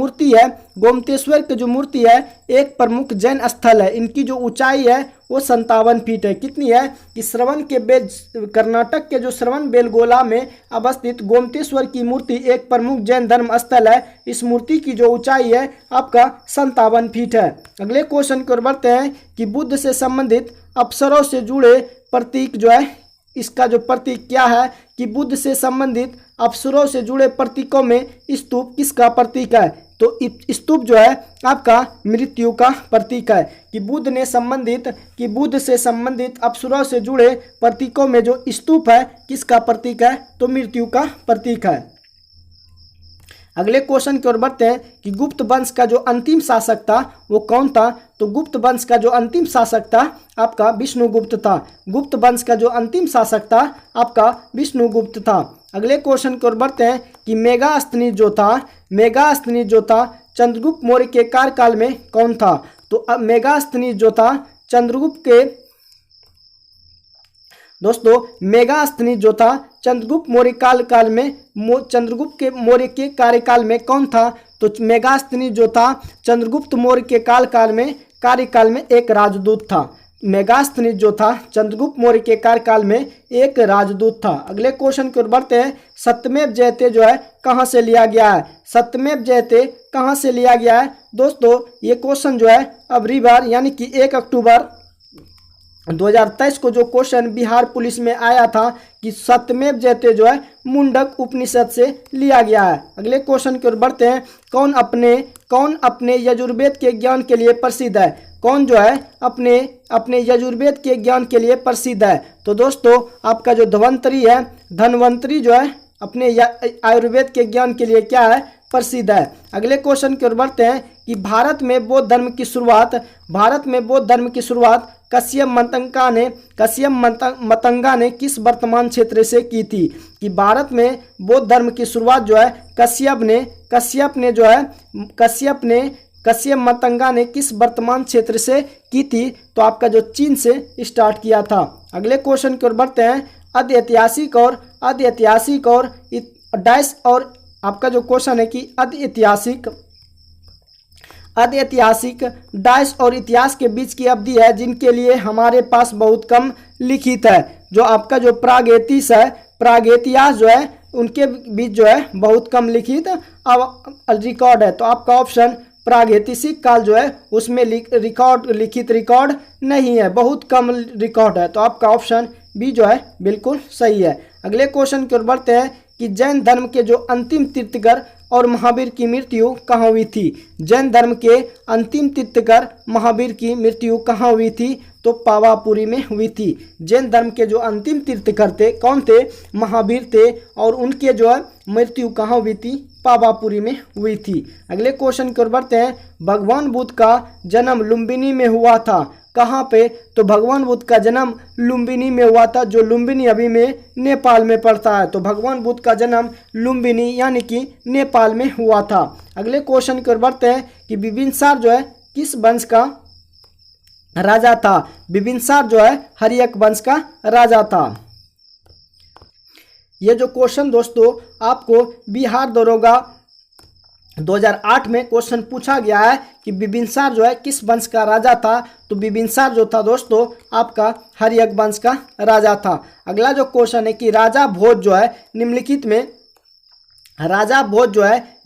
मूर्ति है एक प्रमुख जैन स्थल है। इनकी जो ऊंचाई है वो 57 फीट है। कितनी है कि कर्नाटक के जो श्रवणबेलगोला में अवस्थित गोमतेश्वर की मूर्ति एक प्रमुख जैन धर्म स्थल है। इस मूर्ति की जो ऊंचाई है आपका 57 फीट है। अगले क्वेश्चन की ओर बढ़ते हैं कि बुद्ध से संबंधित अप्सरों से जुड़े प्रतीक जो है, इसका जो प्रतीक क्या है। कि बुद्ध से संबंधित अप्सरों से जुड़े प्रतीकों में स्तूप किसका प्रतीक है। तो स्तूप जो है आपका मृत्यु का प्रतीक है। कि बुद्ध से संबंधित अप्सरों से जुड़े प्रतीकों में जो स्तूप है किसका प्रतीक है। तो मृत्यु का प्रतीक है। अगले क्वेश्चन की ओर बढ़ते हैं कि गुप्त वंश का जो अंतिम शासक था वो कौन था। तो गुप्त वंश का जो अंतिम शासक था आपका विष्णुगुप्त था। गुप्त वंश का जो अंतिम शासक था आपका विष्णुगुप्त था। अगले क्वेश्चन की ओर बढ़ते हैं कि मेगास्थनीज जो था चंद्रगुप्त मौर्य के कार्यकाल में कौन था। तो मेगास्थनीज जो था चंद्रगुप्त मौर्य के कार्यकाल में कौन था। तो मेगास्थनीज जो था चंद्रगुप्त मौर्य के कार्यकाल में एक राजदूत था। मेगास्थनीज जो था चंद्रगुप्त मौर्य के कार्यकाल में एक राजदूत था। अगले क्वेश्चन की ओर बढ़ते हैं। सत्यमेव जयते जो है कहाँ से लिया गया है? सत्यमेव जयते कहाँ से लिया गया है? दोस्तों ये क्वेश्चन जो है अब रिबार यानी कि 1 अक्टूबर 2023 को जो क्वेश्चन बिहार पुलिस में आया था कि सत्यमेव जयते जो है मुंडक उपनिषद से लिया गया है। अगले क्वेश्चन की ओर बढ़ते हैं। कौन अपने यजुर्वेद के ज्ञान के लिए प्रसिद्ध है? कौन जो है अपने यजुर्वेद के ज्ञान के लिए प्रसिद्ध है? तो दोस्तों आपका जो धन्वंतरी जो है अपने आयुर्वेद के ज्ञान के लिए क्या है? प्रसिद्ध है। अगले क्वेश्चन की ओर बढ़ते हैं कि भारत में बौद्ध धर्म की शुरुआत कश्यप मतंगा ने किस वर्तमान क्षेत्र से की थी? कि भारत में बौद्ध धर्म की शुरुआत जो है कश्यप मतंगा ने किस वर्तमान क्षेत्र से की थी? तो आपका जो चीन से स्टार्ट किया था। अगले क्वेश्चन की ओर बढ़ते हैं। अधऐतिहासिक और डैश और आपका जो क्वेश्चन है कि अधऐतिहासिक डैश और इतिहास के बीच की अवधि है जिनके लिए हमारे पास बहुत कम लिखित है। जो आपका जो प्रागैतिहास जो है उनके बीच जो है बहुत कम लिखित रिकॉर्ड है। तो आपका ऑप्शन प्रागैतिहासिक काल जो है उसमें लिखित रिकॉर्ड नहीं है, बहुत कम रिकॉर्ड है। तो आपका ऑप्शन बी जो है बिल्कुल सही है। अगले क्वेश्चन की ओर बढ़ते हैं कि जैन धर्म के जो अंतिम तीर्थंकर और महावीर की मृत्यु कहाँ हुई थी? जैन धर्म के अंतिम तीर्थंकर महावीर की मृत्यु कहाँ हुई थी? तो पावापुरी में हुई थी। जैन धर्म के जो अंतिम तीर्थंकर थे कौन थे? महावीर थे और उनके जो है मृत्यु कहाँ हुई थी? पावापुरी में हुई थी। अगले क्वेश्चन की ओर बढ़ते हैं। भगवान बुद्ध का जन्म लुम्बिनी में हुआ था, कहाँ पे? तो भगवान बुद्ध का जन्म लुम्बिनी में हुआ था, जो लुम्बिनी अभी में नेपाल में पड़ता है। तो भगवान बुद्ध का जन्म लुम्बिनी यानी कि नेपाल में हुआ था। अगले क्वेश्चन की ओर बढ़ते हैं कि बिंबिसार जो है किस वंश का राजा था? बिंबिसार जो है हर्यक वंश का राजा था। ये जो क्वेश्चन दोस्तों आपको बिहार दरोगा 2008 में क्वेश्चन पूछा गया है कि बिंबिसार जो है किस वंश का राजा था? तो बिंबिसार जो था दोस्तों आपका हर्यक वंश का राजा था। अगला जो क्वेश्चन है कि राजा भोज जो है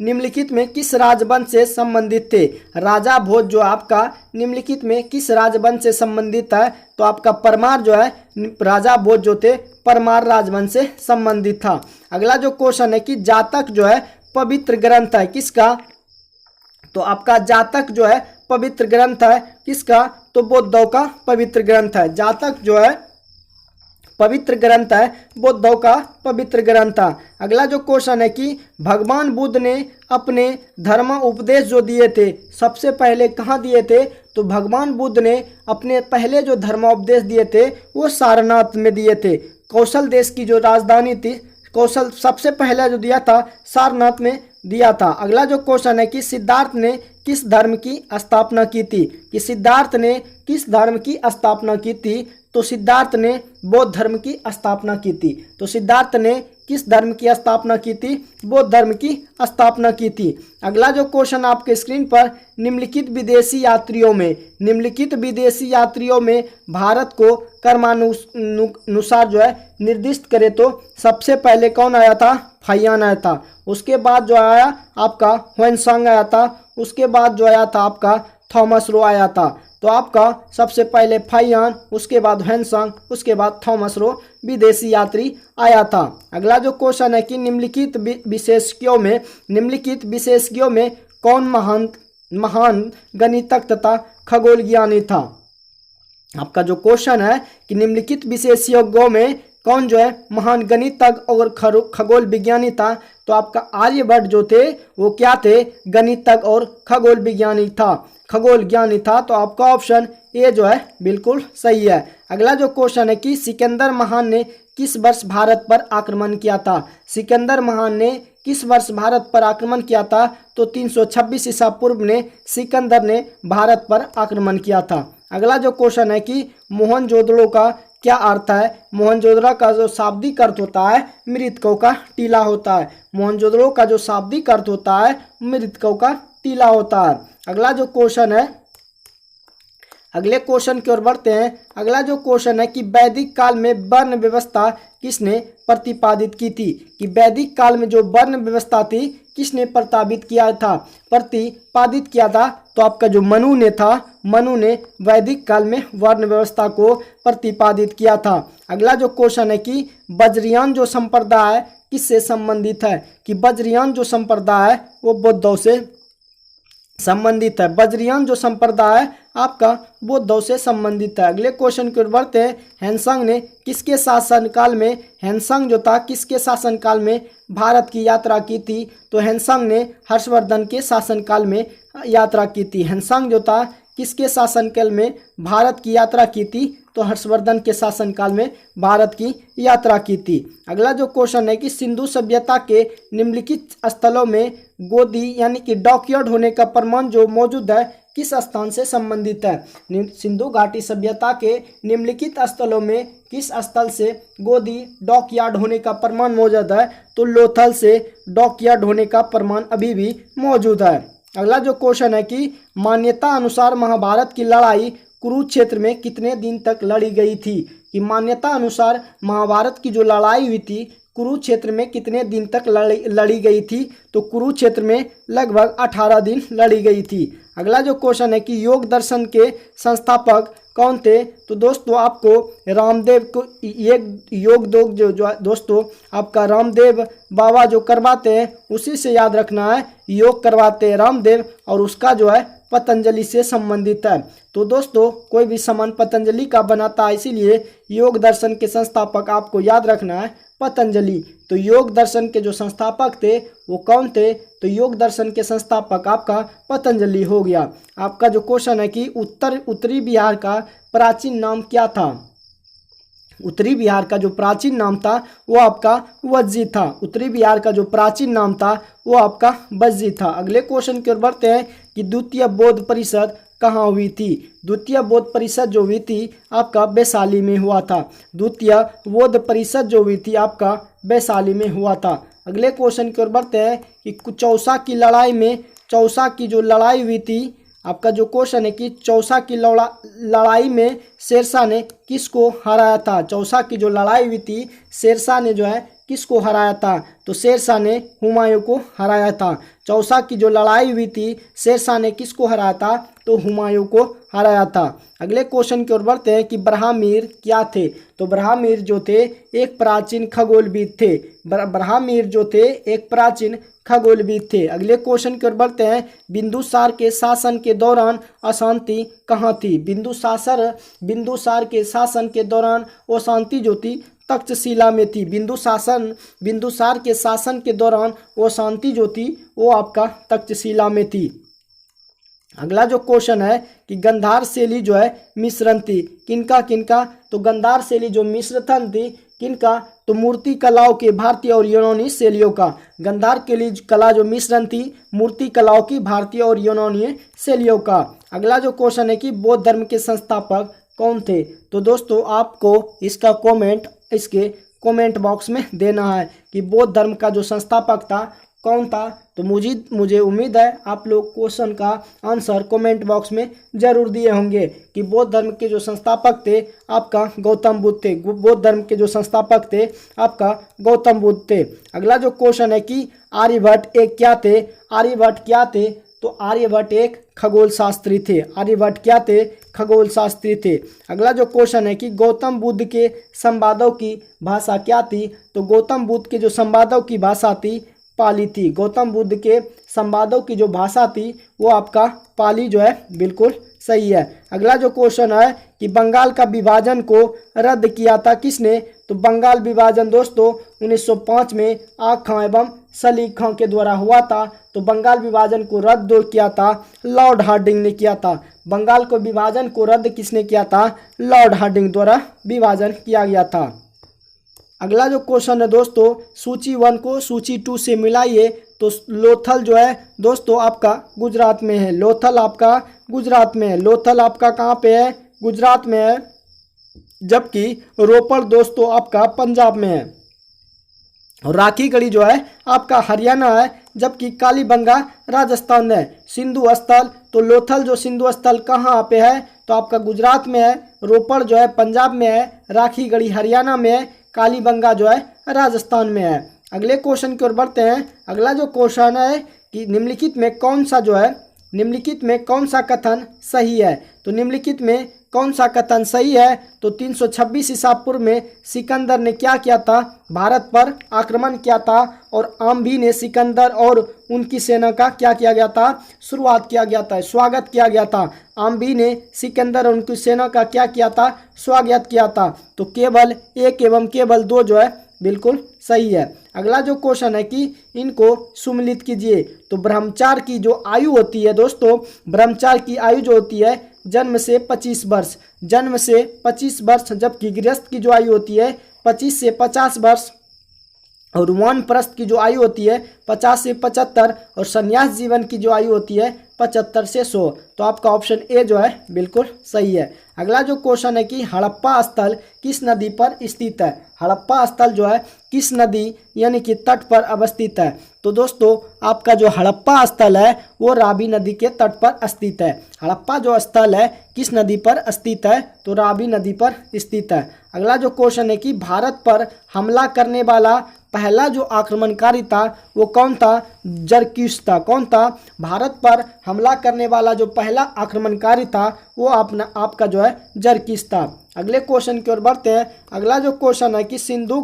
निम्नलिखित में किस राजवंश से संबंधित थे? राजा भोज जो आपका निम्नलिखित में किस राजवंश से संबंधित है? तो आपका परमार जो है राजा भोज जो थे परमार राजवंश से संबंधित था। अगला जो क्वेश्चन है कि जातक जो है पवित्र ग्रंथ है किसका? तो आपका जातक जो है पवित्र ग्रंथ है किसका? तो बौद्धों का पवित्र ग्रंथ है। जातक जो है पवित्र ग्रंथ है, बौद्धों का पवित्र ग्रंथ है। अगला जो क्वेश्चन है कि भगवान बुद्ध ने अपने धर्म उपदेश जो दिए थे सबसे पहले कहाँ दिए थे? तो भगवान बुद्ध ने अपने पहले जो धर्मोपदेश दिए थे वो सारनाथ में दिए थे। कौशल देश की जो राजधानी थी कौशल सबसे पहले जो दिया था सारनाथ में दिया था। अगला जो क्वेश्चन है कि सिद्धार्थ ने किस धर्म की स्थापना की थी? कि सिद्धार्थ ने किस धर्म की स्थापना की थी? तो सिद्धार्थ ने बौद्ध धर्म की स्थापना की थी। तो सिद्धार्थ ने किस धर्म की स्थापना की थी? बौद्ध धर्म की स्थापना की थी। अगला जो क्वेश्चन आपके स्क्रीन पर निम्नलिखित विदेशी यात्रियों में भारत को क्रमानुसार जो है निर्दिष्ट करे तो सबसे पहले कौन आया था? फाहियान आया था। उसके बाद जो आया आपका ह्वेनसांग आया था। उसके बाद जो आया था आपका थॉमस रो आया था। तो आपका सबसे पहले फाहियान, उसके बाद ह्वेनसांग, उसके बाद थॉमस रो विदेशी यात्री आया था। अगला जो क्वेश्चन है कि निम्नलिखित विशेषज्ञों में कौन महान गणितज्ञ तथा खगोल ज्ञानी था? आपका जो क्वेश्चन है कि निम्नलिखित विशेषज्ञों में कौन जो है महान गणितज्ञ और खगोल विज्ञानी था? तो आपका आर्यभट्ट जो थे वो क्या थे? गणितज्ञ और खगोल विज्ञानी था, खगोल ज्ञानी था। तो आपका ऑप्शन ए जो है बिल्कुल सही है। अगला जो क्वेश्चन है कि सिकंदर महान ने किस वर्ष भारत पर आक्रमण किया था? सिकंदर महान ने किस वर्ष भारत पर आक्रमण किया था? तो 326 ईसा पूर्व ने सिकंदर ने भारत पर आक्रमण किया था। अगला जो क्वेश्चन है कि मोहनजोदड़ो का क्या अर्थ है? मोहनजोदड़ो का जो शाब्दिक अर्थ होता है मृतकों का टीला होता है। मोहनजोदड़ो का जो शाब्दिक अर्थ होता है मृतकों का टीला होता है। अगला जो क्वेश्चन है अगले क्वेश्चन की ओर बढ़ते हैं। अगला जो क्वेश्चन है कि वैदिक काल में वर्ण व्यवस्था किसने प्रतिपादित की थी, कि वैदिक काल में जो वर्ण व्यवस्था थी किसने प्रतिपादित किया था, तो आपका जो मनु ने था, मनु ने वैदिक काल में वर्ण व्यवस्था को प्रतिपादित किया था। अगला जो क्वेश्चन है कि वज्रयान जो संप्रदाय किससे संबंधित है, कि वज्रयान जो संप्रदाय है वो बौद्धों से संबंधित है। वज्रयान जो संप्रदाय आपका बौद्धों से संबंधित है। अगले क्वेश्चन की ओर बढ़ते हैं। ह्वेनसांग ने किसके शासनकाल में, ह्वेनसांग जो था किसके शासनकाल में भारत की यात्रा की थी, तो ह्वेनसांग ने हर्षवर्धन के शासनकाल में यात्रा की थी। ह्वेनसांग जो था किसके शासनकाल में भारत की यात्रा की थी, तो हर्षवर्धन के शासनकाल में भारत की यात्रा की थी। अगला जो क्वेश्चन है कि सिंधु सभ्यता के निम्नलिखित स्थलों में गोदी यानी कि डॉकयार्ड होने का प्रमाण जो मौजूद है किस स्थान से संबंधित है। सिंधु घाटी सभ्यता के निम्नलिखित स्थलों में किस स्थल से गोदी डॉकयार्ड होने का प्रमाण मौजूद है, तो लोथल से डॉकयार्ड होने का प्रमाण अभी भी मौजूद है। अगला जो क्वेश्चन है कि मान्यता अनुसार महाभारत की लड़ाई कुरुक्षेत्र में कितने दिन तक लड़ी गई थी, कि मान्यता अनुसार महाभारत की जो लड़ाई हुई थी कुरुक्षेत्र में कितने दिन तक लड़ी गई थी, तो कुरुक्षेत्र में लगभग 18 दिन लड़ी गई थी। अगला जो क्वेश्चन है कि योग दर्शन के संस्थापक कौन थे, तो दोस्तों आपको रामदेव को ये योग जो दोस्तों आपका रामदेव बाबा जो करवाते हैं उसी से याद रखना है, योग करवाते हैं रामदेव और उसका जो है पतंजलि से संबंधित है। तो दोस्तों कोई भी सामान पतंजलि का बनाता है, इसीलिए योग दर्शन के संस्थापक आपको याद रखना है पतंजलि। तो योग दर्शन के जो संस्थापक थे वो कौन थे, तो योग दर्शन के संस्थापक आपका पतंजलि हो गया। आपका जो क्वेश्चन है कि उत्तरी बिहार का प्राचीन नाम क्या था, उत्तरी बिहार का जो प्राचीन नाम था वो आपका वज्जी था। उत्तरी बिहार का जो प्राचीन नाम था वो आपका वज्जी था। अगले क्वेश्चन की ओर बढ़ते हैं कि द्वितीय बौद्ध परिषद कहाँ हुई थी। द्वितीय बौद्ध परिषद जो हुई थी आपका वैशाली में हुआ था। द्वितीय बौद्ध परिषद जो हुई थी आपका वैशाली में हुआ था। अगले क्वेश्चन की ओर बढ़ते हैं कि चौसा की लड़ाई में, चौसा की जो लड़ाई हुई थी आपका जो क्वेश्चन है कि चौसा की लड़ाई में शेरशाह ने किसको हराया था। चौसा की जो लड़ाई हुई थी शेरशाह ने जो है किसको हराया था, तो शेरशाह ने हुमायूं को हराया था। चौसा की जो लड़ाई हुई थी शेरशाह ने किसको हराया था, तो हुमायूं को हराया था। अगले क्वेश्चन की ओर बढ़ते हैं कि ब्रह्मवीर क्या थे, तो ब्रह्मवीर जो थे एक प्राचीन खगोलविद थे। ब्रह्मवीर जो थे एक प्राचीन खगोलविद थे। अगले क्वेश्चन की ओर बढ़ते हैं बिंदुसार के शासन के दौरान अशांति कहाँ थी। बिंदुसार के शासन के दौरान अशांति जो थी तक्षशिला में थी। बिंदुसार के शासन के दौरान वो शांति जो थी वो आपका तक्षशिला में थी। अगला जो क्वेश्चन है कि गंधार शैली जो है मिश्रण थी किनका, तो गंधार शैली जो मिश्रण थी किनका, तो मूर्ति कलाओं के भारतीय और यूनानी शैलियों का। गंधार के लिए कला जो मिश्रण थी मूर्ति कलाओं की भारतीय और यूनानी शैलियों का। अगला जो क्वेश्चन है कि बौद्ध धर्म के संस्थापक कौन थे, तो दोस्तों आपको इसका इसके कमेंट बॉक्स में देना है कि बौद्ध धर्म का जो संस्थापक था कौन था। तो मुझे उम्मीद है आप लोग क्वेश्चन का आंसर कमेंट बॉक्स में जरूर दिए होंगे कि बौद्ध धर्म के जो संस्थापक थे आपका गौतम बुद्ध थे। बौद्ध धर्म के जो संस्थापक थे आपका गौतम बुद्ध थे। अगला जो क्वेश्चन है कि आर्यभट्ट एक क्या थे, आर्यभट्ट क्या थे, तो आर्यभट्ट एक खगोल शास्त्री थे। आर्यभट्ट क्या थे, खगोल शास्त्री थे। अगला जो क्वेश्चन है कि गौतम बुद्ध के संवादों की भाषा क्या थी, तो गौतम बुद्ध के जो संवादों की भाषा थी पाली थी। गौतम बुद्ध के संवादों की जो भाषा थी वो आपका पाली जो है बिल्कुल सही है। अगला जो क्वेश्चन है कि बंगाल का विभाजन को रद्द किया था किसने, तो बंगाल विभाजन दोस्तों 1905 में आग खां एवं सलीम खां के द्वारा हुआ था। तो बंगाल विभाजन को रद्द किया था लॉर्ड हार्डिंग ने किया था। बंगाल को विभाजन को रद्द किसने किया था, लॉर्ड हार्डिंग द्वारा विभाजन किया गया था। अगला जो क्वेश्चन है दोस्तों सूची 1 को सूची 2 से मिलाइए। तो लोथल जो है दोस्तों आपका गुजरात में है। लोथल आपका गुजरात में है। लोथल आपका कहाँ पे है, गुजरात में है, जबकि रोपड़ दोस्तों आपका पंजाब में है। और राखीगढ़ी जो है आपका हरियाणा है, जबकि कालीबंगा राजस्थान है। सिंधु स्थल, तो लोथल जो सिंधु स्थल कहाँ पे है, तो आपका गुजरात में है, रोपड़ जो है पंजाब में है, राखीगढ़ी हरियाणा में है, कालीबंगा जो है राजस्थान में है। अगले क्वेश्चन की ओर बढ़ते हैं। अगला जो क्वेश्चन है कि निम्नलिखित में कौन सा कथन सही है। तो निम्नलिखित में कौन सा कथन सही है। तो 326 ईसा पूर्व में सिकंदर ने क्या किया था, भारत पर आक्रमण किया था और आम्बी ने सिकंदर और उनकी सेना का क्या किया गया था, स्वागत किया गया था। आम्बी ने सिकंदर और उनकी सेना का क्या किया था, स्वागत किया था। तो केवल एक एवं केवल दो जो है बिल्कुल सही है। अगला जो क्वेश्चन है कि इनको सुमिलित कीजिए। तो ब्रह्मचारी की जो आयु होती है दोस्तों, ब्रह्मचारी की आयु जो होती है जन्म से 25 वर्ष, जबकि गृहस्थ की जो आयु होती है 25 से 50 वर्ष, और वानप्रस्थ की जो आयु होती है 50 से 75, और संन्यास जीवन की जो आयु होती है 75 से 100। तो आपका ऑप्शन ए जो है बिल्कुल सही है। अगला जो क्वेश्चन है कि हड़प्पा स्थल किस नदी पर स्थित है। हड़प्पा स्थल जो है किस नदी यानी कि तट पर अवस्थित है। तो दोस्तों आपका जो हड़प्पा स्थल है वो रावी नदी के तट पर स्थित है। हड़प्पा जो स्थल है किस नदी पर स्थित है, तो रावी नदी पर स्थित है। अगला जो क्वेश्चन है कि भारत पर हमला करने वाला पहला जो आक्रमणकारी था वो कौन था, जरक्यूस था। कौन था, भारत पर हमला करने वाला जो पहला आक्रमणकारी था वो आपका जो है जरक्यूस था। अगले क्वेश्चन की ओर बढ़ते हैं। अगला जो क्वेश्चन है कि सिंधु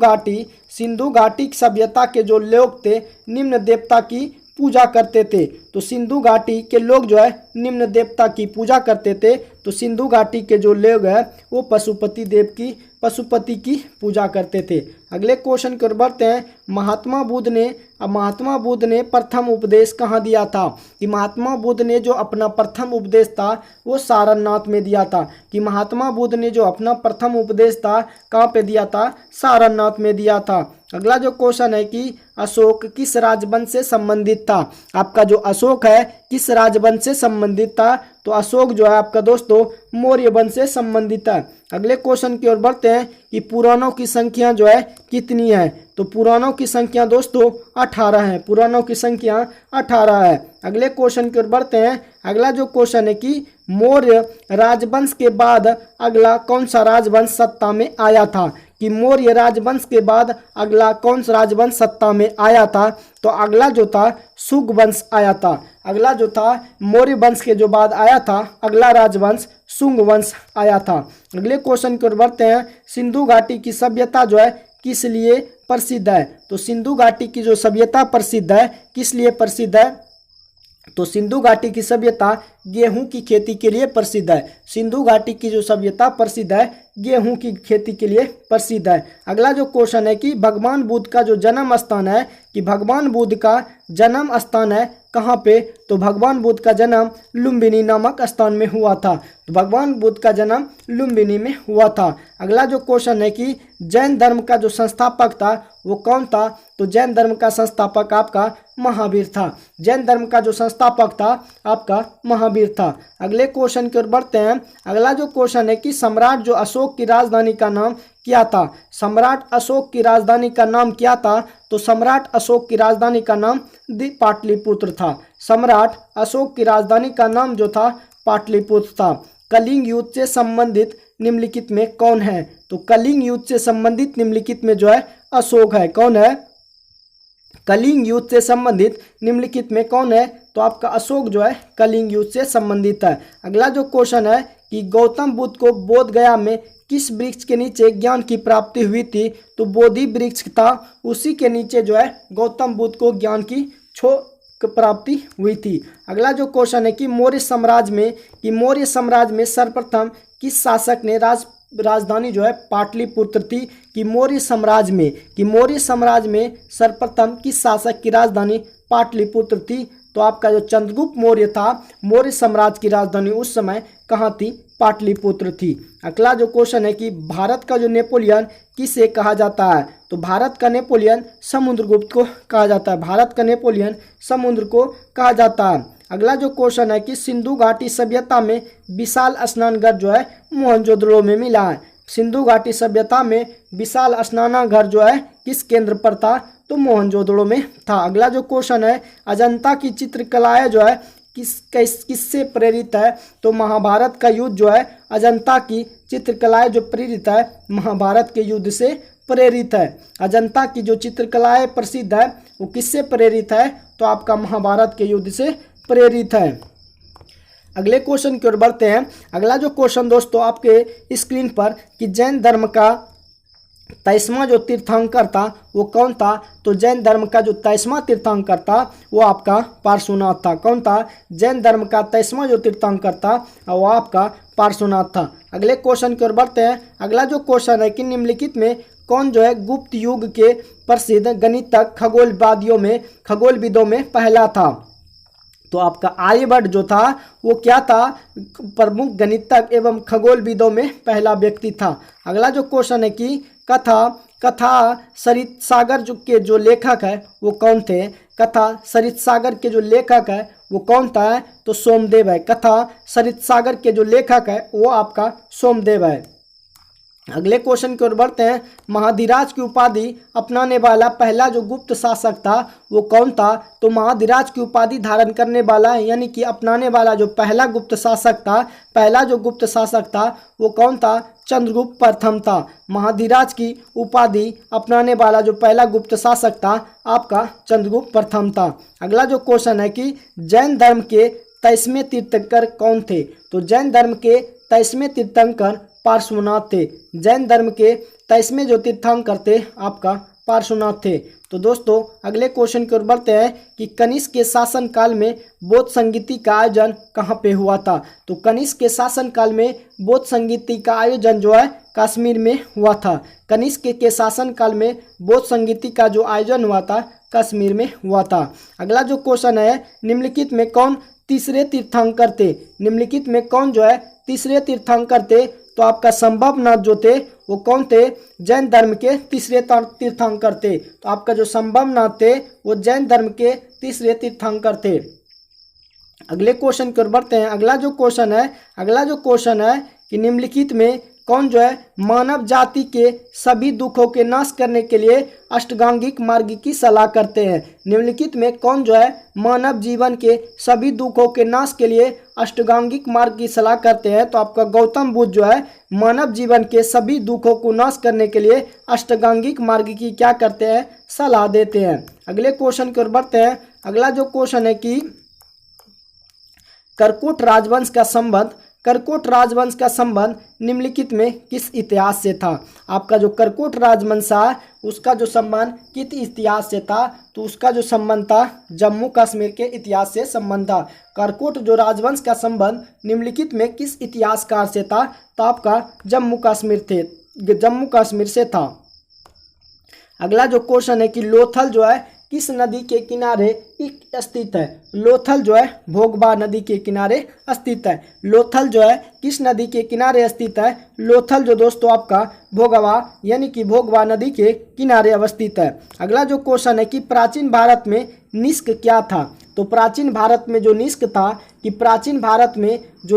घाटी सभ्यता के जो लोग थे निम्न देवता की पूजा करते थे। तो सिंधु घाटी के लोग जो है निम्न देवता की पूजा करते थे। तो सिंधु घाटी के जो लोग हैं वो पशुपति की पूजा करते थे। अगले क्वेश्चन की ओर बढ़ते हैं। महात्मा बुद्ध ने प्रथम उपदेश कहाँ दिया था। कि महात्मा बुद्ध ने जो अपना प्रथम उपदेश था वो सारनाथ में दिया था। कि महात्मा बुद्ध ने जो अपना प्रथम उपदेश था कहाँ पे दिया था, सारनाथ में दिया था। अगला जो क्वेश्चन है कि अशोक किस राजवंश से संबंधित था। आपका जो अशोक है किस राजवंश से संबंधित था। तो अशोक जो है आपका दोस्तों मौर्य वंश से संबंधित है। अगले क्वेश्चन की ओर बढ़ते हैं कि पुराणों की संख्या जो है कितनी है। तो पुराणों की संख्या दोस्तों 18 है। पुराणों की संख्या 18 है। अगले क्वेश्चन की ओर बढ़ते हैं। अगला जो क्वेश्चन है कि मौर्य राजवंश के बाद अगला कौन सा राजवंश सत्ता में आया था। कि मौर्य राजवंश के बाद अगला कौन सा राजवंश सत्ता में आया था। तो अगला जो था शुंग वंश आया था। अगला जो था मौर्य वंश के जो बाद आया था अगला राजवंश शुंग वंश आया था। अगले क्वेश्चन की ओर बढ़ते हैं। सिंधु घाटी की सभ्यता जो है किस लिए प्रसिद्ध है। तो सिंधु घाटी की जो सभ्यता प्रसिद्ध है किस लिए प्रसिद्ध है। तो सिंधु घाटी की सभ्यता गेहूं की खेती के लिए प्रसिद्ध है। सिंधु घाटी की जो सभ्यता प्रसिद्ध है गेहूं की खेती के लिए प्रसिद्ध है। अगला जो क्वेश्चन है कि भगवान बुद्ध का जो जन्म स्थान है, कि भगवान बुद्ध का जन्म स्थान है कहाँ पे। तो भगवान बुद्ध का जन्म लुम्बिनी नामक स्थान में हुआ था। तो भगवान बुद्ध का जन्म लुम्बिनी में हुआ था। अगला जो क्वेश्चन है कि जैन धर्म का जो संस्थापक था वो कौन था। तो जैन धर्म का संस्थापक आपका महावीर था। जैन धर्म का जो संस्थापक था आपका महावीर था। अगले क्वेश्चन की ओर बढ़ते हैं। अगला जो क्वेश्चन है कि सम्राट जो अशोक की राजधानी का नाम क्या था। सम्राट अशोक की राजधानी का नाम क्या था। तो सम्राट अशोक की राजधानी का नाम पाटलिपुत्र था। सम्राट अशोक की राजधानी का नाम जो था पाटलिपुत्र था। कलिंग युद्ध से संबंधित निम्नलिखित में कौन है। तो कलिंग युद्ध से संबंधित निम्नलिखित में जो है अशोक है। कौन है, कलिंग युद्ध से संबंधित निम्नलिखित में कौन है। तो आपका अशोक जो है कलिंग युद्ध से संबंधित है। अगला जो क्वेश्चन है कि गौतम बुद्ध को बोध गया में किस वृक्ष के नीचे ज्ञान की प्राप्ति हुई थी। तो बोधि वृक्ष था, उसी के नीचे जो है गौतम बुद्ध को ज्ञान की प्राप्ति हुई थी। अगला जो क्वेश्चन है कि मौर्य साम्राज्य में सर्वप्रथम किस शासक ने राजधानी जो है पाटलिपुत्र थी। कि मौर्य साम्राज्य में सर्वप्रथम किस शासक की राजधानी पाटलिपुत्र थी। तो आपका जो चंद्रगुप्त मौर्य था, मौर्य साम्राज्य की राजधानी उस समय कहाँ थी, पाटलिपुत्र थी। अगला जो क्वेश्चन है कि भारत का जो नेपोलियन किसे कहा जाता है। तो भारत का नेपोलियन समुद्रगुप्त को कहा जाता है। भारत का नेपोलियन समुद्र को कहा जाता है। अगला जो क्वेश्चन है कि सिंधु घाटी सभ्यता में विशाल स्नानघर जो है मोहनजोदड़ो में मिला है। सिंधु घाटी सभ्यता में विशाल स्नानागार जो है किस केंद्र पर था। तो मोहनजोदड़ो में था। अगला जो क्वेश्चन है अजंता की चित्रकलाएं जो है किससे प्रेरित है? तो महाभारत का युद्ध जो है, अजंता की चित्रकलाएं जो प्रेरित है, महाभारत के युद्ध से प्रेरित है। अजंता की जो चित्रकलाएं प्रसिद्ध है वो किससे प्रेरित है? तो आपका महाभारत के युद्ध से प्रेरित है। अगले क्वेश्चन की ओर बढ़ते हैं। अगला जो क्वेश्चन दोस्तों आपके स्क्रीन पर कि जैन धर्म का 23वां जो तीर्थंकर था वो कौन था? तो जैन धर्म का जो 23वां तीर्थंकर था वो आपका पार्श्वनाथ था। कौन था? जैन धर्म का 23वां जो तीर्थंकर था वो आपका पार्श्वनाथ था। अगले क्वेश्चन की ओर बढ़ते हैं। अगला जो क्वेश्चन है कि निम्नलिखित में कौन जो है गुप्त युग के प्रसिद्ध गणितज्ञ खगोलविदों में पहला था? तो आपका आर्यभट्ट जो था वो क्या था? प्रमुख गणितज्ञ एवं खगोलविदों में पहला व्यक्ति था। अगला जो क्वेश्चन है कि कथा सरित सागर के जो लेखक है वो कौन थे? कथा सरित सागर के जो लेखक है वो कौन था? तो सोमदेव है। कथा सरित सागर के जो लेखक है वो आपका सोमदेव है। अगले क्वेश्चन की ओर बढ़ते हैं। महाधिराज की उपाधि अपनाने वाला पहला जो गुप्त शासक था वो कौन था? तो महाधिराज की उपाधि धारण करने वाला यानी कि अपनाने वाला जो पहला गुप्त शासक था वो कौन था? चंद्रगुप्त प्रथम था। महाधिराज की उपाधि अपनाने वाला जो पहला गुप्त शासक था आपका चंद्रगुप्त प्रथम था। अगला जो क्वेश्चन है कि जैन धर्म के 23वें तीर्थंकर कौन थे? तो जैन धर्म के 23वें तीर्थंकर पार्श्वनाथ थे। जैन धर्म के 23वें जो तीर्थंकर थे आपका पार्श्वनाथ थे। तो दोस्तों अगले क्वेश्चन की ओर बढ़ते हैं कि कनिष्क के शासनकाल में बौद्ध संगीति का आयोजन कहाँ पे हुआ था? तो कनिष्क के शासनकाल में बौद्ध संगीति का आयोजन जो है कश्मीर में हुआ था। कनिष्क के शासनकाल में बौद्ध संगीति का जो आयोजन हुआ था कश्मीर में हुआ था। अगला जो क्वेश्चन है निम्नलिखित में कौन तीसरे तीर्थंकर थे? निम्नलिखित में कौन जो है तीसरे तीर्थंकर थे? तो आपका संभवनाथ जो थे वो कौन थे? जैन धर्म के तीसरे तीर्थंकर थे। तो आपका जो संभवनाथ थे वो जैन धर्म के तीसरे तीर्थंकर थे। अगले क्वेश्चन की ओर बढ़ते हैं। अगला जो क्वेश्चन है कि निम्नलिखित में कौन जो है मानव जाति के सभी दुखों के नाश करने के लिए अष्टांगिक मार्ग की सलाह करते हैं? निम्नलिखित में कौन जो है मानव जीवन के सभी दुखों के नाश के लिए अष्टांगिक मार्ग की सलाह करते हैं? तो आपका गौतम बुद्ध जो है मानव जीवन के सभी दुखों को नाश करने के लिए अष्टांगिक मार्ग की क्या करते हैं? सलाह देते हैं। अगले क्वेश्चन की ओर बढ़ते हैं। अगला जो क्वेश्चन है कि करकोट राजवंश का संबंध निम्नलिखित में किस इतिहास से था? आपका जो करकोट राजवंश है उसका जो संबंध किस इतिहास से था? तो उसका जो संबंध था जम्मू कश्मीर के इतिहास से संबंध था। करकोट जो राजवंश का संबंध निम्नलिखित में किस इतिहासकार से था? तो आपका जम्मू कश्मीर से था। अगला जो क्वेश्चन है कि लोथल जो है किस नदी के किनारे स्थित है? लोथल जो है भोगवा नदी के किनारे स्थित है। लोथल जो है किस नदी के किनारे स्थित है? लोथल जो दोस्तों आपका भोगवा यानी कि भोगवा नदी के किनारे अवस्थित है। अगला जो क्वेश्चन है कि प्राचीन भारत में निष्क क्या था? तो प्राचीन भारत में जो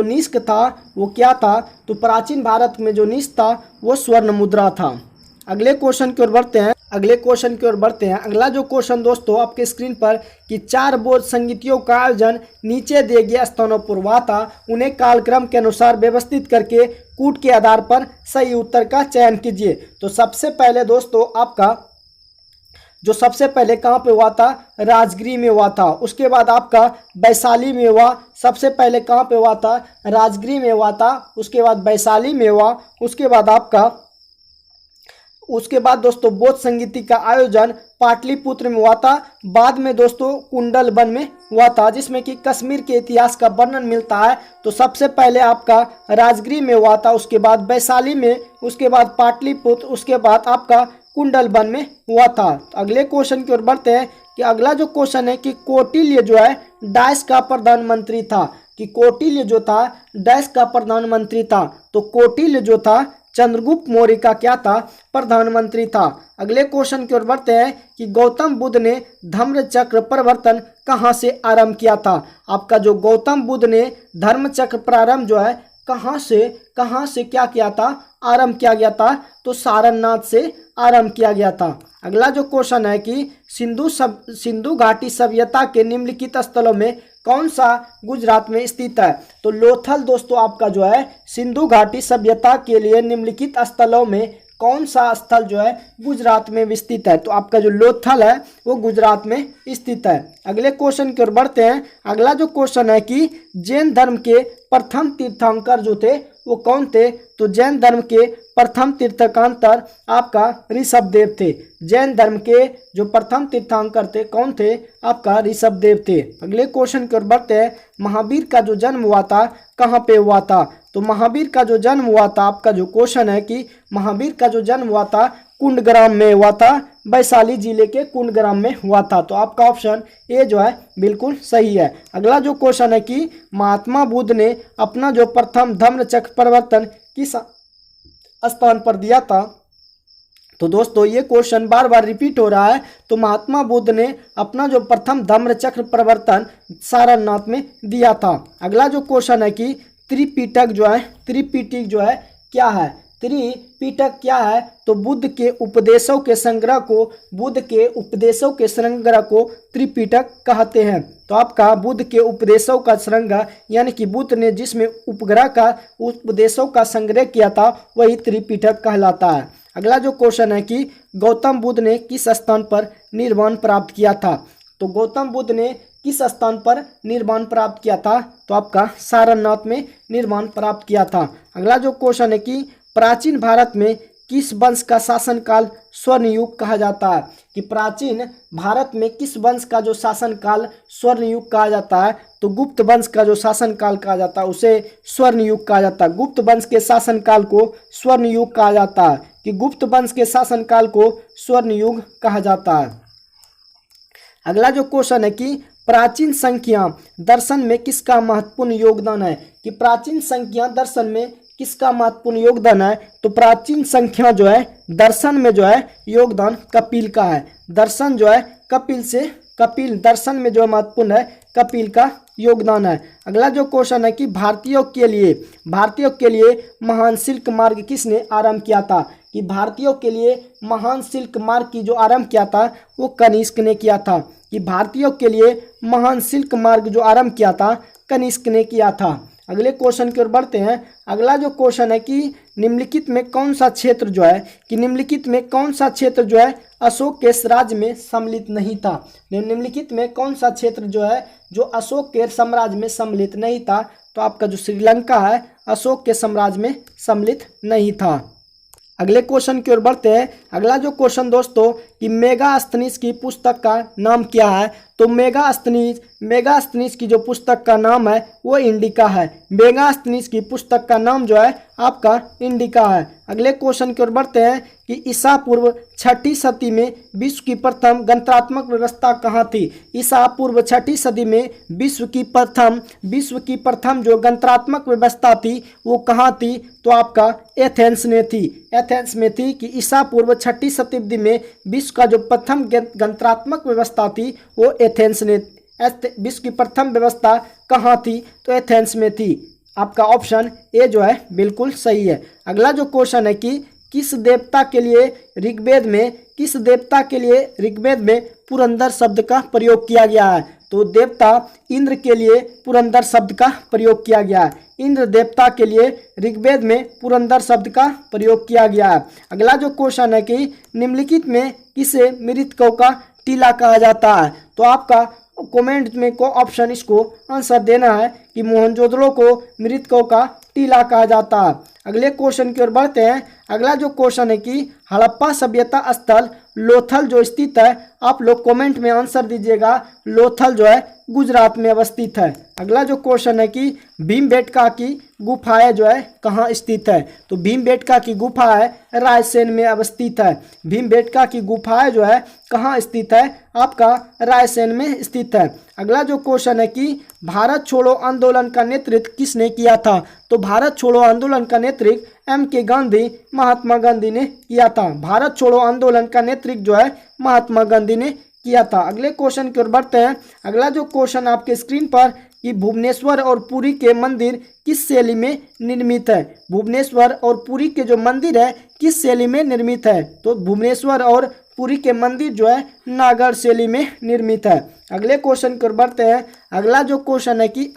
निष्क था वो क्या था? तो प्राचीन भारत में जो निष्क था वो स्वर्ण मुद्रा था। अगले क्वेश्चन की ओर बढ़ते हैं। अगला जो क्वेश्चन दोस्तों आपके स्क्रीन पर कि 4 बौद्ध संगीतियों का आयोजन नीचे दिए गए स्थानों पर हुआ था, उन्हें कालक्रम के अनुसार व्यवस्थित करके कूट के आधार पर सही उत्तर का चयन कीजिए। तो सबसे पहले दोस्तों आपका जो सबसे पहले कहाँ पे हुआ था? राजगिरी में हुआ था। उसके बाद आपका वैशाली में हुआ। सबसे पहले कहाँ पे हुआ था? राजगिरी में हुआ था। उसके बाद वैशाली में हुआ। उसके बाद दोस्तों बौद्ध संगीति का आयोजन पाटलिपुत्र में हुआ था। बाद में दोस्तों कुंडलवन में हुआ था जिसमें कि कश्मीर के इतिहास का वर्णन मिलता है। तो सबसे पहले आपका राजगिरी में हुआ था, उसके बाद वैशाली में, उसके बाद पाटलिपुत्र, उसके बाद आपका कुंडलवन में हुआ था। तो अगले क्वेश्चन की ओर बढ़ते हैं कि अगला जो क्वेश्चन है कि कौटिल्य जो है डैश का प्रधानमंत्री था? कि कौटिल्य जो था डैश का प्रधानमंत्री था? तो कौटिल्य जो था चंद्रगुप्त मौर्य का क्या था? प्रधानमंत्री था। अगले क्वेश्चन की ओर बढ़ते हैं कि गौतम बुद्ध ने धम्म चक्र प्रवर्तन कहाँ से आरंभ किया था? आपका जो गौतम बुद्ध ने धर्म चक्र प्रारंभ जो है कहाँ से क्या किया था? आरंभ किया गया था। तो सारनाथ से आरंभ किया गया था। अगला जो क्वेश्चन है कि सिंधु घाटी सभ्यता के निम्नलिखित स्थलों में कौन सा गुजरात में स्थित है? तो लोथल दोस्तों आपका जो है सिंधु घाटी सभ्यता के लिए निम्नलिखित स्थलों में कौन सा स्थल जो है गुजरात में विस्तृत है? तो आपका जो लोथल है वो गुजरात में स्थित है। अगले क्वेश्चन की ओर बढ़ते हैं। अगला जो क्वेश्चन है कि जैन धर्म के प्रथम तीर्थंकर जो थे वो कौन थे? तो जैन धर्म के प्रथम तीर्थंकर आपका ऋषभदेव थे। जैन धर्म के जो प्रथम तीर्थंकर थे कौन थे? आपका ऋषभदेव थे। अगले क्वेश्चन की ओर बढ़ते हैं। महावीर का जो जन्म हुआ था कहाँ पे हुआ था? तो महावीर का जो जन्म हुआ था, आपका जो क्वेश्चन है कि महावीर का जो जन्म हुआ था कुंडग्राम में हुआ था, वैशाली जिले के कुंडग्राम में हुआ था। तो आपका ऑप्शन ए जो है बिल्कुल सही है। अगला जो क्वेश्चन है कि महात्मा बुद्ध ने अपना जो प्रथम धम्मचक्र प्रवर्तन किस स्थान पर दिया था? तो दोस्तों ये क्वेश्चन बार बार रिपीट हो रहा है। तो महात्मा बुद्ध ने अपना जो प्रथम धम्मचक्र प्रवर्तन सारनाथ में दिया था। अगला जो क्वेश्चन है कि त्रिपिटक जो है क्या है? त्रिपिटक क्या है? तो बुद्ध के उपदेशों के संग्रह को त्रिपिटक कहते हैं। तो आपका बुद्ध के उपदेशों का संग्रह यानी कि बुद्ध ने जिसमें उपदेशों का संग्रह किया था वही त्रिपिटक कहलाता है। अगला जो क्वेश्चन है कि गौतम बुद्ध ने किस स्थान पर निर्वाण प्राप्त किया था? तो गौतम बुद्ध ने किस स्थान पर निर्वाण प्राप्त किया था? तो आपका सारनाथ में निर्वाण प्राप्त किया था। अगला जो क्वेश्चन है कि प्राचीन भारत में किस वंश का शासनकाल स्वर्ण युग कहा जाता है? कि प्राचीन भारत में किस वंश का जो शासनकाल स्वर्ण युग कहा जाता है? तो गुप्त वंश का जो शासनकाल कहा जाता है उसे स्वर्ण युग कहा जाता है। गुप्त वंश के शासनकाल को स्वर्ण युग कहा जाता है कि गुप्त वंश के शासनकाल को स्वर्ण युग कहा जाता है। अगला जो क्वेश्चन है कि प्राचीन संख्या दर्शन में किसका महत्वपूर्ण योगदान है? कि प्राचीन संख्या दर्शन में किसका महत्वपूर्ण योगदान है? तो प्राचीन संख्या जो है दर्शन में जो है योगदान कपिल का है। दर्शन जो है कपिल दर्शन में जो महत्वपूर्ण है कपिल का योगदान है। अगला जो क्वेश्चन है कि भारतीयों के लिए महान सिल्क मार्ग किसने आरंभ किया था? कि भारतीयों के लिए महान सिल्क मार्ग की जो आरंभ किया था वो कनिष्क ने किया था। कि भारतीयों के लिए महान सिल्क मार्ग जो आरंभ किया था कनिष्क ने किया था। अगले क्वेश्चन की ओर बढ़ते हैं। अगला जो क्वेश्चन है कि निम्नलिखित में कौन सा क्षेत्र जो है अशोक के राज्य में सम्मिलित नहीं था? निम्नलिखित में कौन सा क्षेत्र जो है जो अशोक के साम्राज्य में सम्मिलित नहीं था? तो आपका जो श्रीलंका है अशोक के साम्राज्य में सम्मिलित नहीं था। अगले क्वेश्चन की ओर बढ़ते हैं। अगला जो क्वेश्चन दोस्तों कि मेगास्थनीज की पुस्तक का नाम क्या है? तो मेगास्थनीज की जो पुस्तक का नाम है वो इंडिका है। मेगास्थनीज की पुस्तक का नाम जो है आपका इंडिका है। अगले क्वेश्चन की ओर बढ़ते हैं कि ईसा पूर्व 6ठी सदी में विश्व की प्रथम गणतंत्रात्मक व्यवस्था कहाँ थी? ईसा पूर्व 6ठी सदी में विश्व की प्रथम जो गणतंत्रात्मक व्यवस्था थी वो कहाँ थी? तो आपका एथेंस में थी कि ईसा पूर्व 6ठी शताब्दी में विश्व का जो प्रथम गणतंत्रात्मक व्यवस्था थी वो एथेंस ने विश्व की प्रथम व्यवस्था कहाँ थी? तो एथेंस में थी। आपका ऑप्शन ए जो है बिल्कुल सही है। अगला जो क्वेश्चन है कि किस देवता के लिए ऋग्वेद में पुरंदर शब्द का प्रयोग किया गया है? तो देवता इंद्र के लिए पुरंदर शब्द का प्रयोग किया गया है। इंद्र देवता के लिए ऋग्वेद में पुरंदर शब्द का प्रयोग किया गया है। अगला जो क्वेश्चन है कि निम्नलिखित में किसे मृतकों का टीला कहा जाता है? तो आपका कमेंट में को ऑप्शन इसको आंसर देना है कि मोहनजोदड़ो को मृतकों का टीला कहा जाता है। अगले क्वेश्चन की ओर बढ़ते हैं। अगला जो क्वेश्चन है कि हड़प्पा सभ्यता स्थल लोथल जो स्थित है, आप लोग कमेंट में आंसर दीजिएगा। लोथल जो है गुजरात में अवस्थित है। अगला जो क्वेश्चन है कि भीमबेटका की गुफाएं जो है कहाँ स्थित है? तो भीमबेटका की गुफा है रायसेन में अवस्थित है। भीमबेटका की गुफाएं जो है कहाँ स्थित है? आपका रायसेन में स्थित है। अगला जो क्वेश्चन है कि भारत छोड़ो आंदोलन का नेतृत्व किसने किया था? तो भारत छोड़ो आंदोलन का नेतृत्व M.K. गांधी महात्मा गांधी ने किया था। भारत छोड़ो आंदोलन का नेतृत्व जो है महात्मा गांधी ने किया था। अगले क्वेश्चन की ओर बढ़ते हैं। अगला जो क्वेश्चन आपके स्क्रीन पर कि भुवनेश्वर और पुरी के मंदिर किस शैली में निर्मित है। भुवनेश्वर और पुरी के जो मंदिर है किस शैली में निर्मित है, तो भुवनेश्वर और पुरी के मंदिर जो है नागर शैली में निर्मित है। अगले क्वेश्चन की ओर बढ़ते हैं। अगला जो क्वेश्चन है कि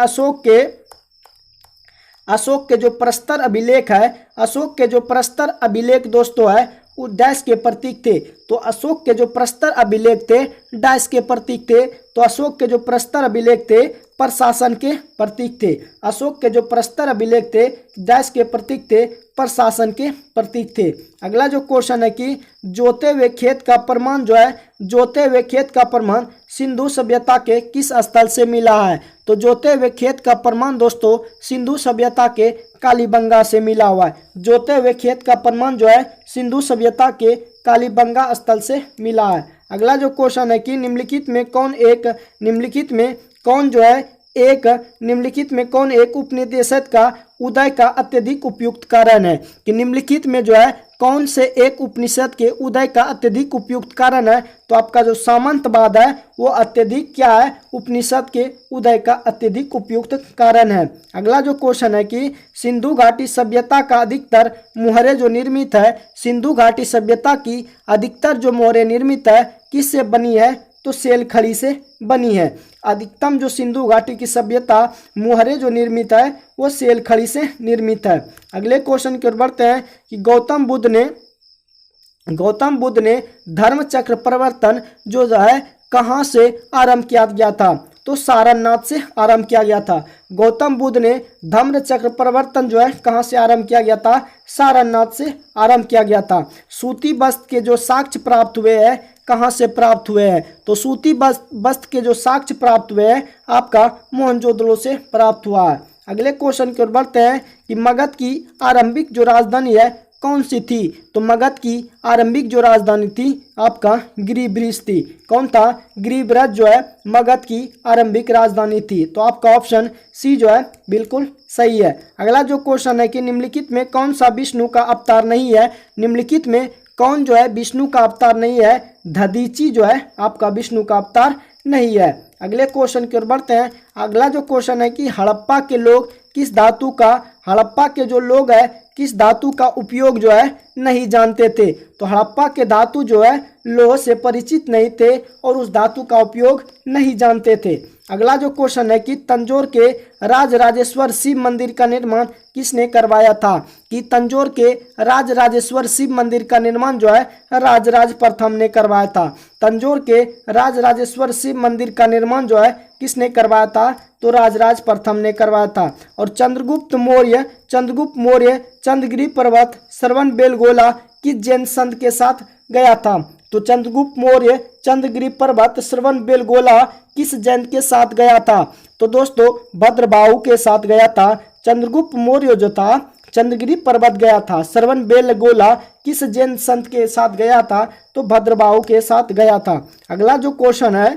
अशोक के जो प्रस्तर अभिलेख है, अशोक के जो प्रस्तर अभिलेख दोस्तों है वो डैश के प्रतीक थे। तो अशोक के जो प्रस्तर अभिलेख थे डैश के प्रतीक थे। तो अशोक के जो प्रस्तर अभिलेख थे प्रशासन के प्रतीक थे। अशोक के जो प्रस्तर अभिलेख थे डैश के प्रतीक थे, प्रशासन के प्रतीक थे। अगला जो क्वेश्चन है कि जोते हुए खेत का प्रमाण जो है, जोते हुए खेत का प्रमाण सिंधु सभ्यता के किस स्थल से मिला है। तो जोते हुए खेत का प्रमाण दोस्तों सिंधु सभ्यता के कालीबंगा से मिला हुआ है। जोते हुए खेत का प्रमाण जो है सिंधु सभ्यता के कालीबंगा स्थल से मिला है। अगला जो क्वेश्चन है कि निम्नलिखित में कौन एक उपनिवेशक का उदय का अत्यधिक उपयुक्त कारण है। कि निम्नलिखित में जो है कौन से एक उपनिषद के उदय का अत्यधिक उपयुक्त कारण है। तो आपका जो सामंतवाद है वो अत्यधिक क्या है, उपनिषद के उदय का अत्यधिक उपयुक्त कारण है। अगला जो क्वेश्चन है कि सिंधु घाटी सभ्यता का अधिकतर मुहरे जो निर्मित है, सिंधु घाटी सभ्यता की अधिकतर जो मोहरें निर्मित है किससे बनी है, तो सेल खड़ी से बनी है। अधिकतम जो सिंधु घाटी की सभ्यता मुहरे जो निर्मित है वो सेल खड़ी से निर्मित है। अगले क्वेश्चन की ओर बढ़ते हैं कि गौतम बुद्ध ने धर्म चक्र प्रवर्तन जो है कहाँ से आरंभ किया गया था। तो सारनाथ से आरंभ किया गया था। गौतम बुद्ध ने धम्र चक्र प्रवर्तन जो है कहाँ से आरंभ किया गया था, सारनाथ से आरंभ किया गया था। सूती वस्त्र के जो साक्ष्य प्राप्त हुए हैं कहाँ से प्राप्त हुए हैं, तो सूती वस्त्र के जो साक्ष्य प्राप्त हुए हैं आपका मोहनजोदड़ो से प्राप्त हुआ है। अगले क्वेश्चन की ओर बढ़ते हैं कि मगध की आरंभिक जो राजधानी है कौन सी थी। तो मगध की आरंभिक जो राजधानी थी आपका गिरिब्रज थी। कौन था, गिरिब्रज जो है मगध की आरंभिक राजधानी थी। तो आपका ऑप्शन सी जो है बिल्कुल सही है। अगला जो क्वेश्चन है कि निम्नलिखित में कौन सा विष्णु का अवतार नहीं है। निम्नलिखित में कौन जो है विष्णु का अवतार नहीं है, दधीची जो है आपका विष्णु का अवतार नहीं है। अगले क्वेश्चन की ओर बढ़ते हैं। अगला जो क्वेश्चन है कि हड़प्पा के लोग किस धातु का, हड़प्पा के जो लोग है किस धातु का उपयोग जो है नहीं जानते थे। तो हड़प्पा के धातु जो है लोह से परिचित नहीं थे और उस धातु का उपयोग नहीं जानते थे। अगला जो क्वेश्चन है कि तंजौर के राजराजेश्वर शिव मंदिर का निर्माण किसने करवाया था। कि तंजौर के राजराजेश्वर शिव मंदिर का निर्माण जो है राजराज प्रथम ने करवाया था। तंजौर के राजराजेश्वर शिव मंदिर का निर्माण जो है किसने करवाया था, तो राजराज प्रथम ने करवाया था। और चंद्रगुप्त मौर्य चंद्रगिरी पर्वत श्रवण बेलगोला किस जैन संत के साथ गया था। तो चंद्रगुप्त मौर्य चंद्रगिरी पर्वत श्रवण बेलगोला किस जैन के साथ गया था। तो दोस्तों भद्रबाहु के साथ गया था। चंद्रगुप्त मौर्य जो था चंद्रगिरी पर्वत गया था। श्रवण बेलगोला किस जैन संत के साथ गया था, तो भद्रबाहु के साथ गया था। अगला जो क्वेश्चन है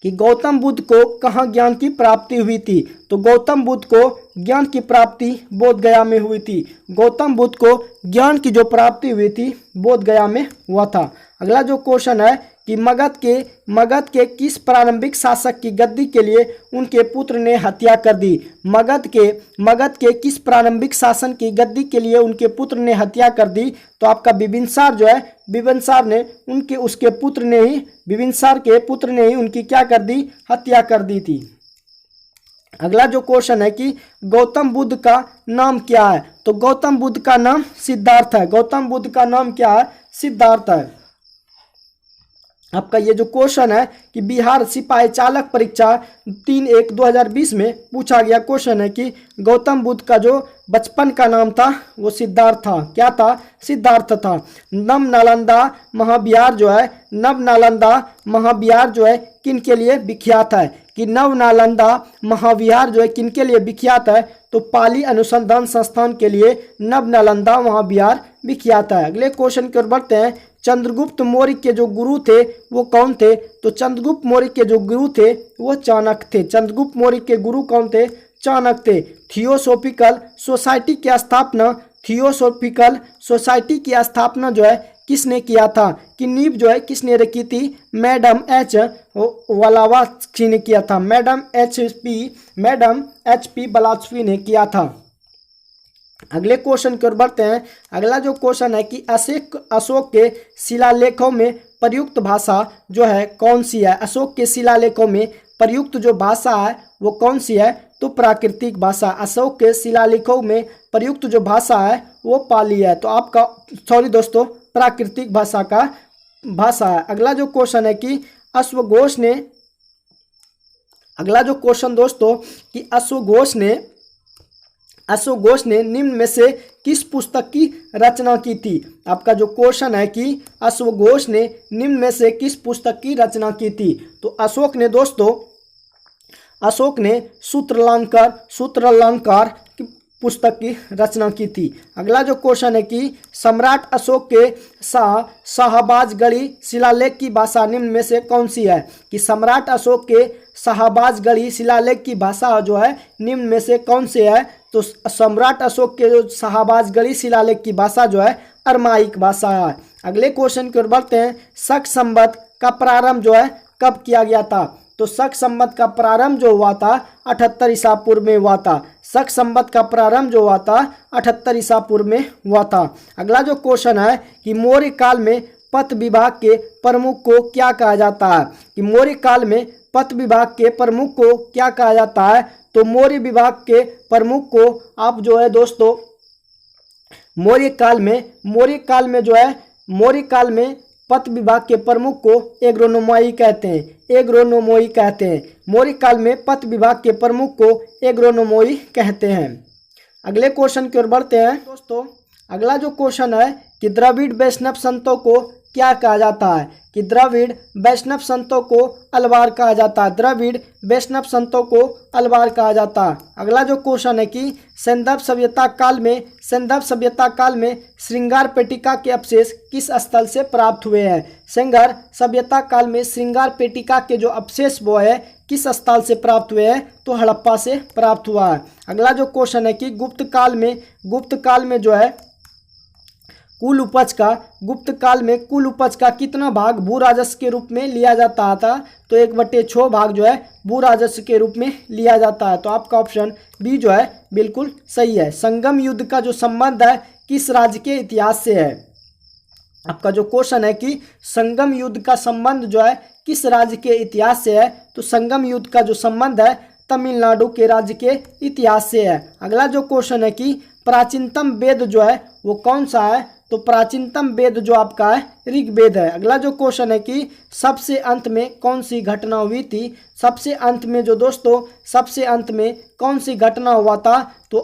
कि गौतम बुद्ध को कहाँ ज्ञान की प्राप्ति हुई थी। तो गौतम बुद्ध को ज्ञान की प्राप्ति बोध गया में हुई थी। गौतम बुद्ध को ज्ञान की जो प्राप्ति हुई थी बोध गया में हुआ था। अगला जो क्वेश्चन है कि मगध के किस प्रारंभिक शासक की गद्दी के लिए उनके पुत्र ने हत्या कर दी। मगध के किस प्रारंभिक शासन की गद्दी के लिए उनके पुत्र ने हत्या कर दी। तो आपका बिंबिसार जो है बिंबिसार के पुत्र ने ही उनकी क्या कर दी, हत्या कर दी थी। अगला जो क्वेश्चन है कि गौतम बुद्ध का नाम क्या है। तो गौतम बुद्ध का नाम सिद्धार्थ है। गौतम बुद्ध का नाम क्या है, सिद्धार्थ है। आपका ये जो क्वेश्चन है कि बिहार सिपाही चालक परीक्षा 3/1/2020 में पूछा गया क्वेश्चन है कि गौतम बुद्ध का जो बचपन का नाम था वो सिद्धार्थ था। क्या था, सिद्धार्थ था। नव नालंदा महाविहार जो है किन के लिए विख्यात है। कि नव नालंदा महाविहार जो है किन के लिए विख्यात है, तो पाली अनुसंधान संस्थान के लिए नव नालंदा महाविहार विख्यात है। अगले क्वेश्चन की ओर बढ़ते हैं। चंद्रगुप्त मौर्य के जो गुरु थे वो कौन थे। तो चंद्रगुप्त मौर्य के जो गुरु थे वो चाणक्य थे। चंद्रगुप्त मौर्य के गुरु कौन थे, चाणक्य थे। थियोसॉफिकल सोसाइटी की स्थापना जो है किसने किया था, कि नींव जो है किसने रखी थी, मैडम एच ब्लावात्स्की ने किया था, मैडम एच पी ब्लावात्स्की ने किया था। अगले क्वेश्चन की ओर बढ़ते हैं। अगला जो क्वेश्चन है कि अशोक के शिलालेखों में प्रयुक्त भाषा जो है कौन सी है, अशोक के शिलालेखों में प्रयुक्त जो भाषा है वो कौन सी है, तो प्राकृतिक भाषा। अशोक के शिलालेखों में प्रयुक्त जो भाषा है वो पाली है, तो आपका सॉरी दोस्तों प्राकृतिक भाषा का भाषा है। अगला जो क्वेश्चन है कि अश्वघोष ने, अगला जो क्वेश्चन दोस्तों कि अश्वघोष ने निम्न में से किस पुस्तक की रचना की थी। आपका जो क्वेश्चन है कि अश्वघोष ने निम्न में से किस पुस्तक की रचना की थी, तो अशोक ने सूत्रालंकार की पुस्तक की रचना की थी। अगला जो क्वेश्चन है कि सम्राट अशोक के शाहबाजगढ़ी शिलालेख की भाषा निम्न में से कौन सी है, कि सम्राट अशोक के शाहबाजगढ़ी शिलालेख की भाषा जो है निम्न में से कौन से है, तो सम्राट अशोक के जो शाहबाजगढ़ी शिलालेख की भाषा जो है अरमाइक भाषा है। अगले क्वेश्चन की ओर बढ़ते हैं। शक संवत का प्रारंभ जो है कब किया गया था, तो शक संवत का प्रारंभ जो हुआ था 78 ईसा पूर्व में हुआ था। शक संवत का प्रारंभ जो हुआ था 78 ईसा पूर्व में हुआ था। अगला जो क्वेश्चन है कि मौर्य काल में पथ विभाग के प्रमुख को क्या कहा जाता है, कि मौर्य काल में पथ विभाग के प्रमुख को क्या कहा जाता है, तो मौर्य विभाग के प्रमुख को आप जो है दोस्तों मौर्य काल में पथ विभाग के प्रमुख को एग्रोनोमोई कहते हैं। मौर्य काल में पथ विभाग के प्रमुख को एग्रोनोमोई कहते हैं। अगले क्वेश्चन की ओर बढ़ते हैं दोस्तों। अगला जो क्वेश्चन है कि द्रविड़ वैष्णव संतों को क्या कहा जाता है, कि द्रविड़ वैष्णव संतों को अलवार कहा जाता है। द्रविड़ वैष्णव संतों को अलवार कहा जाता है। अगला जो क्वेश्चन है कि सैंधव सभ्यता काल में श्रृंगार पेटिका के अवशेष किस स्थल से प्राप्त हुए हैं। सैंधव सभ्यता काल में श्रृंगार पेटिका के जो अवशेष वो है किस स्थल से प्राप्त हुए हैं, तो हड़प्पा से प्राप्त हुआ है। अगला जो क्वेश्चन है कि गुप्त काल में जो है कुल उपज का कितना भाग भू राजस्व के रूप में लिया जाता था, तो 1/6 भाग जो है भू राजस्व के रूप में लिया जाता है। तो आपका ऑप्शन बी जो है बिल्कुल सही है। संगम युद्ध का जो संबंध है किस राज्य के इतिहास से है। आपका जो क्वेश्चन है कि संगम युद्ध का संबंध जो है किस राज्य के इतिहास से है, तो संगम युद्ध का जो संबंध है तमिलनाडु के राज्य के इतिहास से है। अगला जो क्वेश्चन है कि प्राचीनतम वेद जो है वो कौन सा है, तो प्राचीनतम वेद जो आपका है ऋग्वेद है। अगला जो क्वेश्चन है कि सबसे अंत में कौन सी घटना हुई थी। सबसे अंत में कौन सी घटना हुआ था, तो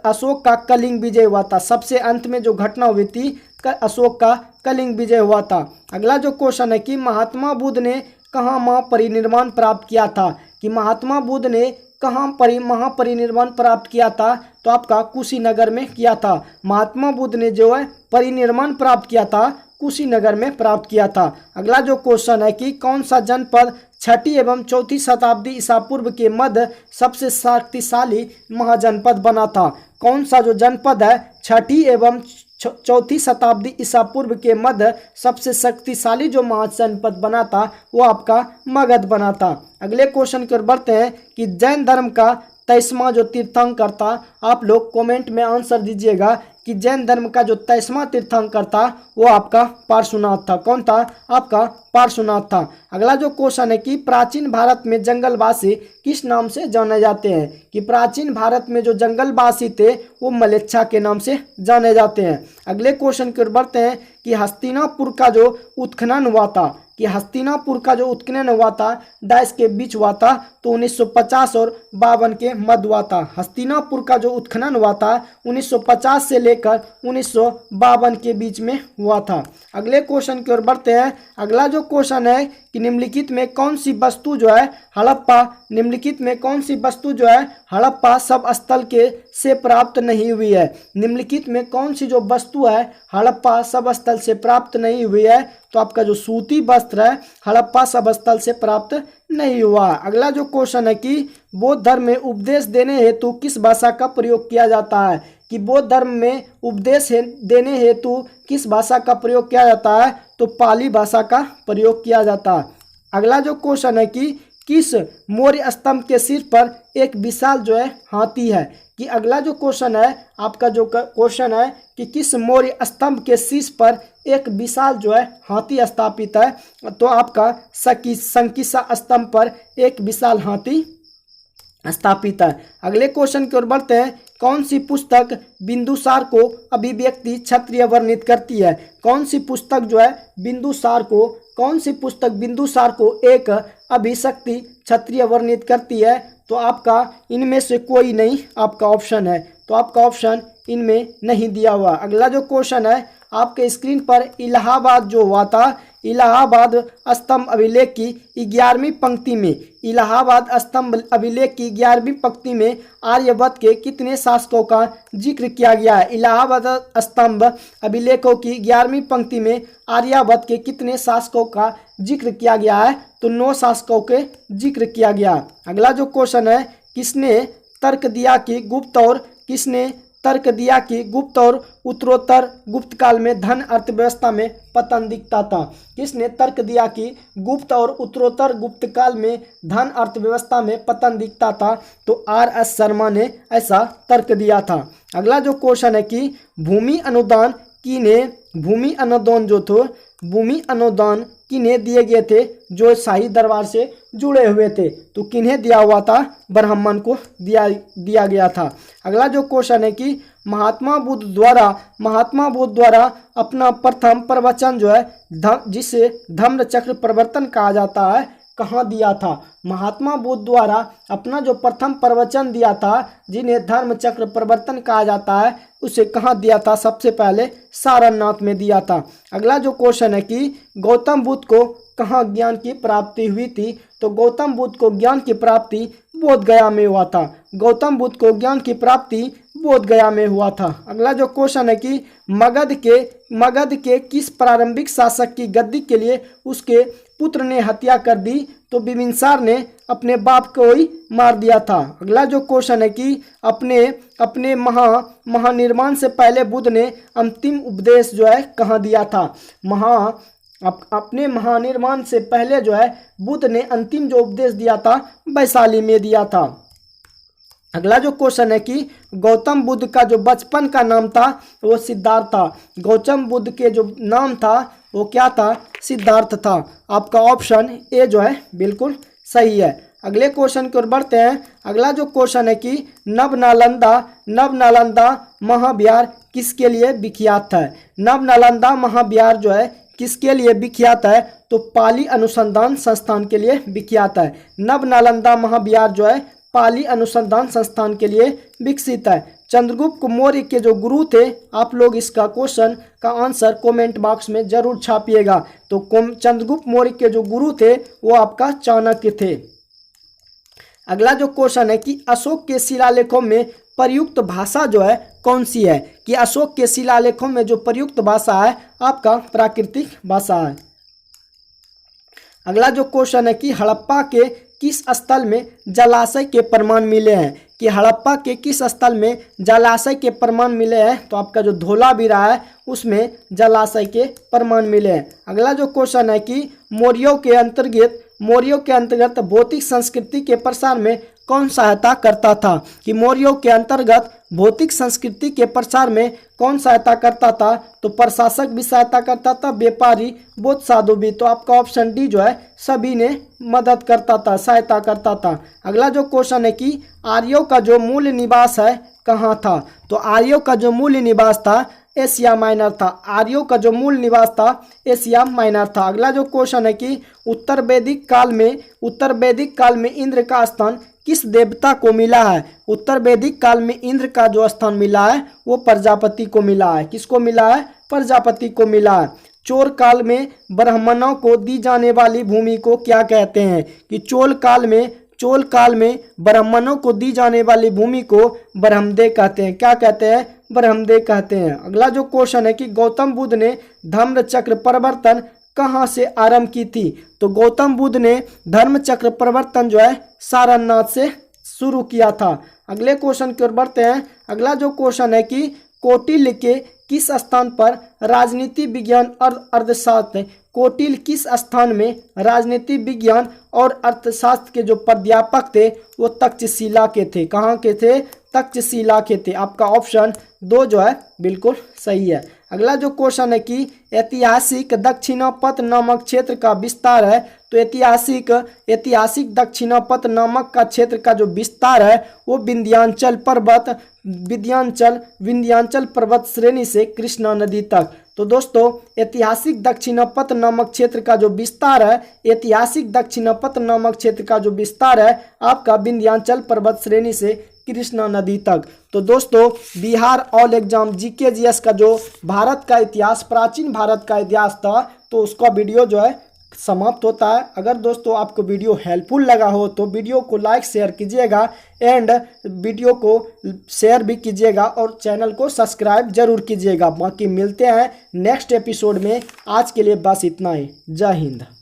अशोक का कलिंग विजय हुआ था। सबसे अंत में जो घटना हुई थी अशोक का कलिंग विजय हुआ था। अगला जो क्वेश्चन है कि महात्मा बुद्ध ने कहाँ महापरिनिर्वाण प्राप्त किया था, कि महात्मा बुद्ध ने कहाँ महापरिनिर्वाण प्राप्त किया था, तो आपका कुशीनगर में किया था। महात्मा बुद्ध ने जो है परिनिर्वाण प्राप्त किया था कुशीनगर में प्राप्त किया था। अगला जो क्वेश्चन है कि कौन सा जनपद 6ठी एवं 4ठी शताब्दी ईसा पूर्व के मध्य सबसे शक्तिशाली महाजनपद बना था। कौन सा जो जनपद है 6ठी एवं 4ठी शताब्दी ईसा पूर्व के मध्य सबसे शक्तिशाली जो महाजनपद बना था वो आपका मगध बना था। अगले क्वेश्चन की ओर बढ़ते हैं कि जैन धर्म का 23वां जो तीर्थंकर था, आप लोग कमेंट में आंसर दीजिएगा कि जैन धर्म का जो 23वां तीर्थंकर था वो आपका पार्श्वनाथ था। कौन था, आपका पार्श्वनाथ था। अगला जो क्वेश्चन है कि प्राचीन भारत में जंगलवासी किस नाम से जाने जाते हैं, कि प्राचीन भारत में जो जंगलवासी थे वो मलेच्छा के नाम से जाने जाते हैं। अगले क्वेश्चन की ओर बढ़ते हैं कि हस्तिनापुर का जो उत्खनन हुआ था, कि हस्तिनापुर का जो उत्खनन हुआ था डैश के बीच हुआ था, तो 1950 और 52 के मध्य हुआ था। हस्तिनापुर का जो उत्खनन हुआ था 1950 से लेकर 1952 के बीच में हुआ था। अगले क्वेश्चन की ओर बढ़ते हैं। अगला जो क्वेश्चन है कि निम्नलिखित में कौन सी वस्तु जो है हड़प्पा सब स्थल के से प्राप्त नहीं हुई है। निम्नलिखित में कौन सी जो वस्तु है हड़प्पा सब स्थल से प्राप्त नहीं हुई है, तो आपका जो सूती वस्त्र है हड़प्पा सब स्थल से प्राप्त नहीं हुआ। अगला जो क्वेश्चन है कि बौद्ध धर्म में उपदेश देने हेतु किस भाषा का प्रयोग किया जाता है, कि बौद्ध धर्म में उपदेश देने हेतु किस भाषा का प्रयोग किया जाता है, तो पाली भाषा का प्रयोग किया जाता है। अगला जो क्वेश्चन है कि किस मौर्य स्तंभ के सिर पर एक विशाल जो है हाथी है, कि अगला जो क्वेश्चन है आपका जो क्वेश्चन है कि किस मौर्य स्तंभ के शीर्ष पर एक विशाल जो है हाथी स्थापित है, तो आपका संकिसा स्तंभ पर एक विशाल हाथी स्थापित है। अगले क्वेश्चन की ओर बढ़ते हैं। कौन सी पुस्तक बिंदुसार को अभिव्यक्ति क्षत्रिय वर्णित करती है? कौन सी पुस्तक जो है बिंदुसार को एक अभिशक्ति क्षत्रिय वर्णित करती है? तो आपका इनमें से कोई नहीं आपका ऑप्शन है, तो आपका ऑप्शन इनमें नहीं दिया हुआ। अगला जो क्वेश्चन है आपके स्क्रीन पर इलाहाबाद जो हुआ था, इलाहाबाद स्तंभ अभिलेख की 11वीं पंक्ति में, इलाहाबाद स्तंभ अभिलेख की 11वीं पंक्ति में आर्यभट्ट के कितने शासकों का जिक्र किया गया है? इलाहाबाद स्तंभ अभिलेखों की 11वीं पंक्ति में आर्यभट्ट के कितने शासकों का जिक्र किया गया है? तो 9 शासकों के जिक्र किया गया। अगला जो क्वेश्चन है, किसने तर्क दिया कि गुप्त और उत्तरोत्तर गुप्त काल में धन अर्थव्यवस्था में पतन दिखता था? किसने तर्क दिया कि गुप्त और उत्तरोत्तर गुप्त काल में धन अर्थव्यवस्था में पतन दिखता था? तो R.S. शर्मा ने ऐसा तर्क दिया था। अगला जो क्वेश्चन है कि भूमि अनुदान किन्हें दिए गए थे जो शाही दरबार से जुड़े हुए थे? तो किन्हें दिया हुआ था? ब्राह्मण को दिया गया था। अगला जो क्वेश्चन है कि महात्मा बुद्ध द्वारा अपना प्रथम प्रवचन जो है जिसे धम्म चक्र प्रवर्तन कहा जाता है, कहाँ दिया था? महात्मा बुद्ध द्वारा अपना जो प्रथम प्रवचन दिया था जिन्हें धर्म चक्र प्रवर्तन कहा जाता है, उसे कहाँ दिया था? सबसे पहले सारनाथ में दिया था। अगला जो क्वेश्चन है कि गौतम बुद्ध को कहाँ ज्ञान की प्राप्ति हुई थी? तो गौतम बुद्ध को ज्ञान की प्राप्ति बोध गया में हुआ था। गौतम बुद्ध को ज्ञान की प्राप्ति बोध गया में हुआ था। अगला जो क्वेश्चन है कि मगध के किस प्रारंभिक शासक की गद्दी के लिए उसके पुत्र ने हत्या कर दी? तो बिंबिसार ने अपने बाप को ही मार दिया था। अगला जो क्वेश्चन है कि अपने महानिर्माण से पहले बुद्ध ने अंतिम उपदेश जो है कहाँ दिया था? अपने महानिर्माण से पहले जो है बुद्ध ने अंतिम जो उपदेश दिया था वैशाली में दिया था। अगला जो क्वेश्चन है कि गौतम बुद्ध का जो बचपन का नाम था वो सिद्धार्थ था। गौतम बुद्ध के जो नाम था वो क्या था? सिद्धार्थ था। आपका ऑप्शन ए जो है बिल्कुल सही है। अगले क्वेश्चन की ओर बढ़ते हैं। अगला जो क्वेश्चन है कि नवनालंदा महाविहार किसके लिए विख्यात है? नवनालंदा महाविहार जो है किसके लिए विख्यात है? तो पाली अनुसंधान संस्थान के लिए विख्यात है। नवनालंदा महाविहार जो है पाली अनुसंधान संस्थान के लिए विकसित है। चंद्रगुप्त मौर्य के जो गुरु थे, आप लोग इसका क्वेश्चन का आंसर कमेंट बॉक्स में जरूर छापिएगा। तो चंद्रगुप्त मौर्य के जो गुरु थे वो आपका चाणक्य थे। अगला जो क्वेश्चन है कि अशोक के शिलालेखों में प्रयुक्त भाषा जो है कौन सी है? कि अशोक के शिलालेखों में जो प्रयुक्त भाषा है आपका प्राकृतिक भाषा है। अगला जो क्वेश्चन है कि हड़प्पा के किस स्थल में जलाशय के प्रमाण मिले हैं? कि हड़प्पा के किस स्थल में जलाशय के प्रमाण मिले हैं? तो आपका जो धोलावीरा है उसमें जलाशय के प्रमाण मिले हैं। अगला जो क्वेश्चन है कि मौर्यों के अंतर्गत भौतिक संस्कृति के प्रसार में कौन सहायता करता था? कि मौर्यों के अंतर्गत भौतिक संस्कृति के प्रसार में कौन सहायता करता था? तो प्रशासक भी सहायता करता था, व्यापारी, बौद्ध साधु भी। तो आपका ऑप्शन डी जो है सभी ने मदद करता था, सहायता करता था। अगला जो क्वेश्चन है कि आर्यों का जो मूल निवास है कहाँ था? तो आर्यों का जो मूल निवास था एशिया माइनर था। आर्यों का जो मूल निवास था एशिया माइनर था। अगला जो क्वेश्चन है कि उत्तर वैदिक काल में इंद्र का स्थान किस देवता को मिला है? उत्तर वैदिक काल में इंद्र का जो स्थान मिला है वो प्रजापति को मिला है। किसको मिला है? प्रजापति को मिला है। चोल काल में ब्राह्मणों को दी जाने वाली भूमि को क्या कहते हैं? कि चोल काल में ब्राह्मणों को दी जाने वाली भूमि को ब्रह्मदेव कहते हैं। क्या कहते हैं? ब्रह्मदेव कहते हैं। अगला जो क्वेश्चन है कि गौतम बुद्ध ने धम्म चक्र प्रवर्तन कहाँ से आरंभ की थी? तो गौतम बुद्ध ने धर्म चक्र प्रवर्तन जो है सारनाथ से शुरू किया था। अगले क्वेश्चन की ओर बढ़ते हैं। अगला जो क्वेश्चन है कि कौटिल्य के किस स्थान पर राजनीति विज्ञान और अर्थशास्त्र, कौटिल्य किस स्थान में राजनीति विज्ञान और अर्थशास्त्र के जो प्राध्यापक थे वो तक्षशिला के थे। कहाँ के थे? तक्षशिला के थे। आपका ऑप्शन 2 जो है बिल्कुल सही है। अगला जो क्वेश्चन है कि ऐतिहासिक दक्षिणापथ नामक क्षेत्र का विस्तार है, तो ऐतिहासिक दक्षिणापथ नामक का क्षेत्र का जो विस्तार है वो विंध्याचल पर्वत श्रेणी से कृष्णा नदी तक। तो दोस्तों ऐतिहासिक दक्षिणापथ नामक क्षेत्र का जो विस्तार है, ऐतिहासिक दक्षिणापथ नामक क्षेत्र का जो विस्तार है आपका विंध्याचल पर्वत श्रेणी से कृष्णा नदी तक। तो दोस्तों Bihar all exam GK GS का जो भारत का इतिहास, प्राचीन भारत का इतिहास था, तो उसका वीडियो जो है समाप्त होता है। अगर दोस्तों आपको वीडियो हेल्पफुल लगा हो तो वीडियो को लाइक शेयर कीजिएगा एंड वीडियो को शेयर भी कीजिएगा और चैनल को सब्सक्राइब जरूर कीजिएगा। बाकी मिलते हैं नेक्स्ट एपिसोड में। आज के लिए बस इतना ही। जय हिंद।